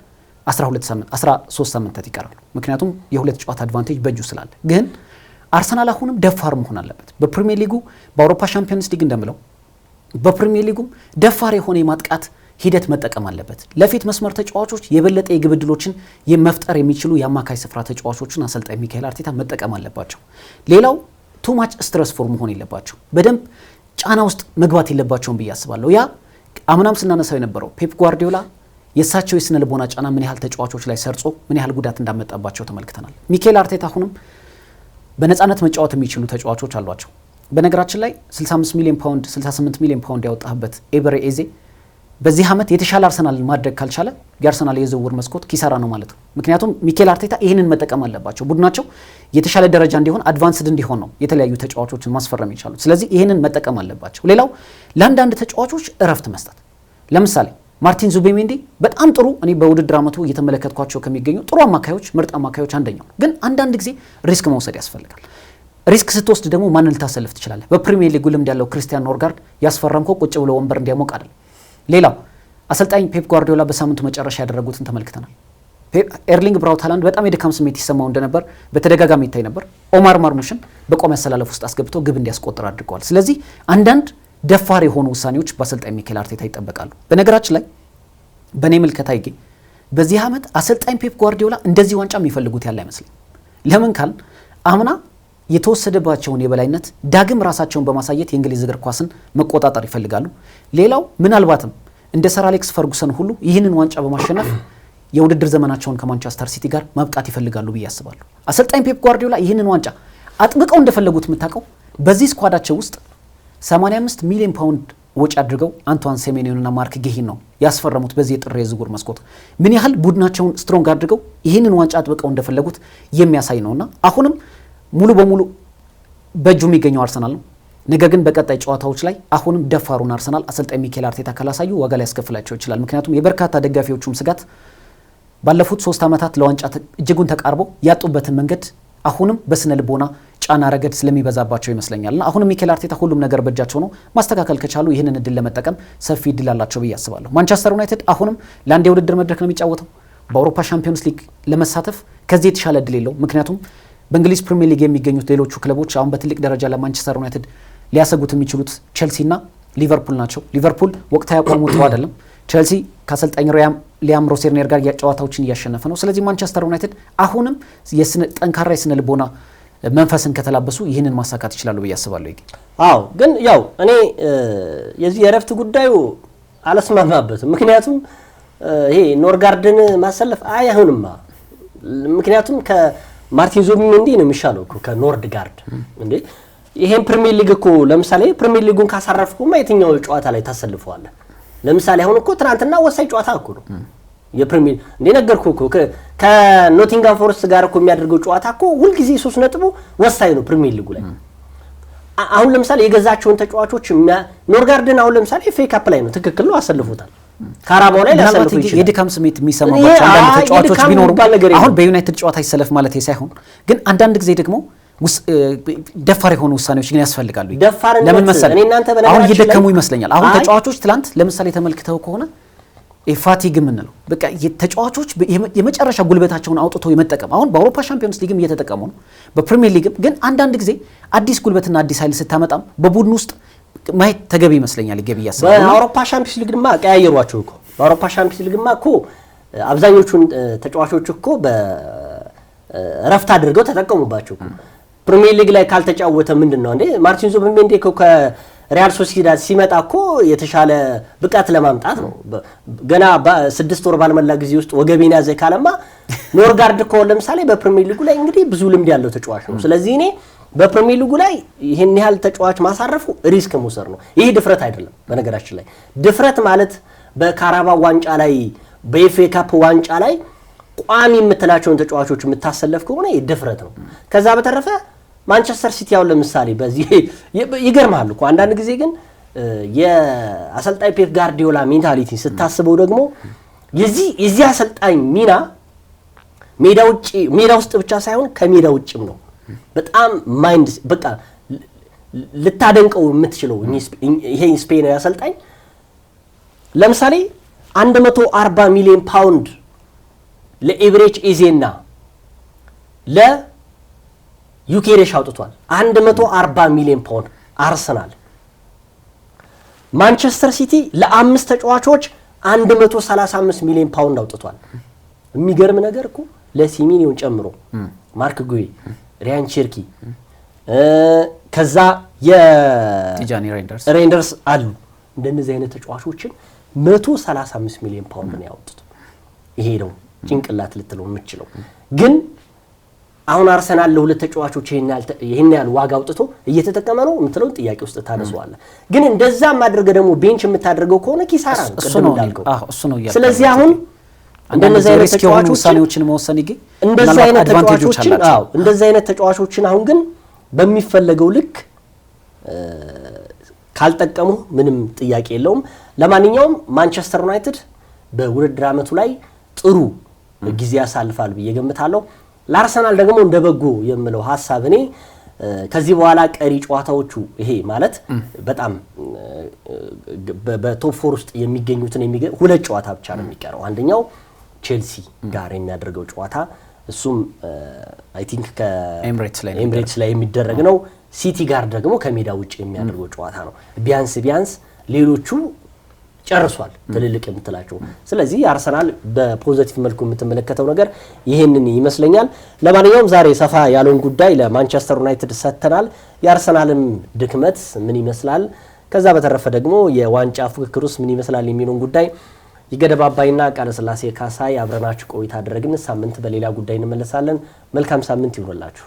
13 ሳምንታት ይቀራሉ። ምክንያቱም የ2 ጨዋታ አድቫንቴጅ በእጁ ስላለ። ግን አርሰናል አሁንም ደፋር መሆን አለበት። በፕሪሚየር ሊጉ በአውሮፓ ሻምፒዮንስ ሊግ እንደምለው በፕሪሚየር ሊጉም ደፋር የሆነ የማጥቃት ሂደት መጠቀም አለበት። ለፊት መስመር ተጫዋቾች የበለጠ የግብ ዕድሎችን መፍጠር የሚችሉ የአማካይ ስፍራ ተጫዋቾችን አሰልጣኝ ሚካኤል አርቴታ መጠቀም አለባቸው። ሌላው ቱ ማች ስትረስፉል መሆን የለባቸው። በደንብ ጫና ውስጥ መግባት የለባቸውም ብዬ አስባለሁ። ያ አምናም ስናነሳው የነበረው ፔፕ ጓርዲዮላ የእሳቸው የስነ ልቦና ጫና ምን ያህል ተጫዋቾች ላይ ሰርጾ ምን ያህል ጉዳት እንዳመጣባቸው ተመልክተናል። ሚኬል አርቴታ አሁንም በነፃነት መጫወት የሚችሉ ተጫዋቾች አሏቸው። በነገራችን ላይ 65 ሚሊዮን ፓውንድ 68 ሚሊዮን ፓውንድ ያወጣበት ኤበሬ ኤዜ በዚህ ዓመት የተሻለ አርሰናልን ማድረግ ካልቻለ የአርሰናል የዝውውር መስኮት ኪሳራ ነው ማለት ነው። ምክንያቱም ሚኬል አርቴታ ይህንን መጠቀም አለባቸው። ቡድናቸው የተሻለ ደረጃ እንዲሆን አድቫንስድ እንዲሆን ነው የተለያዩ ተጫዋቾችን ማስፈረም የቻሉት። ስለዚህ ይህንን መጠቀም አለባቸው። ሌላው ለአንዳንድ ተጫዋቾች እረፍት መስጠት። ለምሳሌ ማርቲን ዙቤሜንዲ በጣም ጥሩ እኔ በውድድር ዓመቱ እየተመለከትኳቸው ከሚገኙ ጥሩ አማካዮች ምርጥ አማካዮች አንደኛው። ግን አንዳንድ ጊዜ ሪስክ መውሰድ ያስፈልጋል። ሪስክ ስትወስድ ደግሞ ማንን ልታሰልፍ ትችላለህ? በፕሪሚየር ሊግ ልምድ ያለው ክርስቲያን ኖርጋርድ ያስፈረምከው ቁጭ ብሎ ወንበር እንዲያሞቅ አይደለም። ሌላው አሰልጣኝ ፔፕ ጓርዲዮላ በሳምንቱ መጨረሻ ያደረጉትን ተመልክተናል። ኤርሊንግ ብራውት ሃላንድ በጣም የድካም ስሜት ይሰማው እንደነበር በተደጋጋሚ ይታይ ነበር። ኦማር ማርሙሽን በቋሚ አሰላለፍ ውስጥ አስገብቶ ግብ እንዲያስቆጥር አድርገዋል። ስለዚህ አንዳንድ ደፋር የሆኑ ውሳኔዎች በአሰልጣኝ ሚኬል አርቴታ ይጠበቃሉ። በነገራችን ላይ በእኔ ምልከታ ይገኝ በዚህ ዓመት አሰልጣኝ ፔፕ ጓርዲዮላ እንደዚህ ዋንጫ የሚፈልጉት ያለ አይመስልም። ለምን ካል አምና የተወሰደባቸውን የበላይነት ዳግም ራሳቸውን በማሳየት የእንግሊዝ እግር ኳስን መቆጣጠር ይፈልጋሉ። ሌላው ምናልባትም እንደ ሰር አሌክስ ፈርጉሰን ሁሉ ይህንን ዋንጫ በማሸነፍ የውድድር ዘመናቸውን ከማንቸስተር ሲቲ ጋር ማብቃት ይፈልጋሉ ብዬ አስባለሁ። አሰልጣኝ ፔፕ ጓርዲዮላ ይህንን ዋንጫ አጥብቀው እንደፈለጉት የምታውቀው በዚህ ስኳዳቸው ውስጥ 85 ሚሊዮን ፓውንድ ወጪ አድርገው አንቷን ሴሜኒዮንና ማርክ ጌሂን ነው ያስፈረሙት። በዚህ የጥር የዝውውር መስኮት ምን ያህል ቡድናቸውን ስትሮንግ አድርገው ይህንን ዋንጫ አጥብቀው እንደፈለጉት የሚያሳይ ነውና አሁንም ሙሉ በሙሉ በእጁ የሚገኘው አርሰናል ነው። ነገር ግን በቀጣይ ጨዋታዎች ላይ አሁንም ደፋሩን አርሰናል አሰልጣኝ ሚኬል አርቴታ ካላሳዩ ዋጋ ላይ ያስከፍላቸው ይችላል። ምክንያቱም የበርካታ ደጋፊዎቹም ስጋት ባለፉት 3 ዓመታት ለዋንጫ እጅጉን ተቃርበው ያጡበትን መንገድ አሁንም በስነ ልቦና ጫና ረገድ ስለሚበዛባቸው ይመስለኛልና አሁንም ሚኬል አርቴታ ሁሉም ነገር በእጃቸው ነው። ማስተካከል ከቻሉ ይህንን እድል ለመጠቀም ሰፊ እድል አላቸው ብዬ አስባለሁ። ማንቸስተር ዩናይትድ አሁንም ለአንድ የውድድር መድረክ ነው የሚጫወተው። በአውሮፓ ሻምፒዮንስ ሊግ ለመሳተፍ ከዚህ የተሻለ እድል የለው። ምክንያቱም በእንግሊዝ ፕሪሚየር ሊግ የሚገኙት ሌሎቹ ክለቦች አሁን በትልቅ ደረጃ ለማንቸስተር ዩናይትድ ሊያሰጉት የሚችሉት ቼልሲና ሊቨርፑል ናቸው። ሊቨርፑል ወቅታዊ አቋሙ ጥሩ አይደለም። ቼልሲ ከአሰልጣኝ ሊያም ሮሴርኔር ጋር ጨዋታዎችን እያሸነፈ ነው። ስለዚህ ማንቸስተር ዩናይትድ አሁንም ጠንካራ የስነ ልቦና መንፈስን ከተላበሱ ይህንን ማሳካት ይችላሉ ብዬ አስባለሁ። አዎ፣ ግን ያው እኔ የዚህ የእረፍት ጉዳዩ አለስማማበትም። ምክንያቱም ይሄ ኖርጋርድን ማሰለፍ አይሆንማ። ምክንያቱም ከማርቲን ዙቢሜንዲ ነው የሚሻለው እኮ ከኖርድጋርድ እንዴ። ይሄን ፕሪሚየር ሊግ እኮ ለምሳሌ ፕሪሚየር ሊጉን ካሳረፍኩማ የትኛው ጨዋታ ላይ ታሰልፈዋለህ? ለምሳሌ አሁን እኮ ትናንትና ወሳኝ ጨዋታ እኮ ነው የፕሪሚየር እንደነገርኩ እኮ ከኖቲንጋም ፎረስት ጋር እኮ የሚያደርገው ጨዋታ እኮ ሁልጊዜ 3 ነጥቡ ወሳኝ ነው ፕሪሚየር ሊጉ ላይ። አሁን ለምሳሌ የገዛቸውን ተጫዋቾች ኖርጋርድን አሁን ለምሳሌ ኤፍኤ ካፕ ላይ ነው ትክክል ነው አሰልፉታል። ካራባው ላይ ላሰልፉ ይችላል። የድካም ስሜት የሚሰማባቸው አንዳንድ ተጫዋቾች ቢኖሩ አሁን በዩናይትድ ጨዋታ ይሰለፍ ማለት ሳይሆን ግን አንዳንድ ጊዜ ደግሞ ደፋር የሆኑ ውሳኔዎች ግን ያስፈልጋሉ። ለምን መሰለህ አሁን እየደከሙ ይመስለኛል። አሁን ተጫዋቾች ትላንት ለምሳሌ ተመልክተው ከሆነ ፋቲግ የምንለው በቃ ተጫዋቾች የመጨረሻ ጉልበታቸውን አውጥቶ የመጠቀም አሁን በአውሮፓ ሻምፒዮንስ ሊግም እየተጠቀሙ ነው፣ በፕሪሚየር ሊግም ግን አንዳንድ ጊዜ አዲስ ጉልበትና አዲስ ኃይል ስታመጣም በቡድን ውስጥ ማየት ተገቢ ይመስለኛል። ገቢ ያሰባል። በአውሮፓ ሻምፒዮንስ ሊግማ ቀያየሯቸው እኮ በአውሮፓ ሻምፒዮንስ ሊግማ እኮ አብዛኞቹን ተጫዋቾች እኮ በረፍት አድርገው ተጠቀሙባቸው እኮ። ፕሪሚየር ሊግ ላይ ካልተጫወተ ምንድነው እንዴ? ማርቲን ዙቢሜንዲ እኮ ከሪያል ሶሲዳድ ሲመጣ እኮ የተሻለ ብቃት ለማምጣት ነው። ገና በ6 ወር ባልመላ ጊዜ ውስጥ ወገቤን ያዘ ካለማ ኖርጋርድ እኮ ለምሳሌ በፕሪሚየር ሊጉ ላይ እንግዲህ ብዙ ልምድ ያለው ተጫዋች ነው። ስለዚህ እኔ በፕሪሚየር ሊጉ ላይ ይሄን ያህል ተጫዋች ማሳረፉ ሪስክ መውሰድ ነው። ይሄ ድፍረት አይደለም። በነገራችን ላይ ድፍረት ማለት በካራባው ዋንጫ ላይ በኤፍኤ ካፕ ዋንጫ ላይ ቋሚ የምትላቸውን ተጫዋቾች የምታሰለፍ ከሆነ ድፍረት ነው። ከዛ በተረፈ ማንቸስተር ሲቲ ያው ለምሳሌ በዚህ ይገርማል እኮ አንዳንድ ጊዜ ግን የአሰልጣኝ ፔፕ ጋርዲዮላ ሜንታሊቲ ስታስበው ደግሞ የዚህ አሰልጣኝ ሚና ሜዳ ውስጥ ብቻ ሳይሆን ከሜዳ ውጭም ነው። በጣም ማይንድ በቃ ልታደንቀው የምትችለው ይሄ ስፔናዊ አሰልጣኝ ለምሳሌ 140 ሚሊዮን ፓውንድ ለኤቨሬጅ ኢዜና ለዩኬሬሽ አውጥቷል። 140 ሚሊዮን ፓውንድ አርሰናል። ማንቸስተር ሲቲ ለ5 ተጫዋቾች 135 ሚሊዮን ፓውንድ አውጥቷል። የሚገርም ነገር እኮ ለሲሚኒዮን ጨምሮ ማርክ ጉይ፣ ሪያን ቸርኪ ከዛ የቲጃኒ ሬንደርስ አሉ። እንደነዚህ አይነት ተጫዋቾችን 135 ሚሊዮን ፓውንድ ነው ያወጡት። ይሄ ነው ጭንቅላት ልትለው የምትችለው። ግን አሁን አርሰናል ለሁለት ተጫዋቾች ይሄን ያህል ዋጋ አውጥቶ እየተጠቀመ ነው የምትለው ጥያቄ ውስጥ ታነሳዋለህ። ግን እንደዛ ማድረግ ደግሞ ቤንች የምታደርገው ከሆነ ኪሳራ ነው። ቅድም እንዳልከው ስለዚህ አሁን እንደነዚህ አይነት ተጫዋቾችን ውሳኔዎችን መወሰን ይገኝ እንደዚህ አይነት ተጫዋቾችን አሁን ግን በሚፈለገው ልክ ካልጠቀሙ ምንም ጥያቄ የለውም። ለማንኛውም ማንቸስተር ዩናይትድ በውድድር ዓመቱ ላይ ጥሩ ጊዜ ያሳልፋል ብዬ ገምታለሁ። ለአርሰናል ደግሞ እንደበጎ የምለው ሐሳብ እኔ ከዚህ በኋላ ቀሪ ጨዋታዎቹ ይሄ ማለት በጣም በቶፕ 4 ውስጥ የሚገኙትን ሁለት ጨዋታ ብቻ ነው የሚቀረው። አንደኛው ቼልሲ ጋር የሚያደርገው ጨዋታ እሱም አይ ቲንክ ከኤምሬትስ ላይ የሚደረግ ነው። ሲቲ ጋር ደግሞ ከሜዳ ውጭ የሚያደርገው ጨዋታ ነው። ቢያንስ ሌሎቹ ጨርሷል ትልልቅ የምትላቸው። ስለዚህ አርሰናል በፖዚቲቭ መልኩ የምትመለከተው ነገር ይሄንን ይመስለኛል። ለማንኛውም ዛሬ ሰፋ ያለውን ጉዳይ ለማንቸስተር ዩናይትድ ሰጥተናል። የአርሰናልም ድክመት ምን ይመስላል፣ ከዛ በተረፈ ደግሞ የዋንጫ ፉክክሩስ ምን ይመስላል የሚለውን ጉዳይ ይገደብ አባይና ቃለ ሥላሴ ካሳይ አብረናችሁ ቆይታ አደረግን። ሳምንት በሌላ ጉዳይ እንመለሳለን። መልካም ሳምንት ይሁንላችሁ።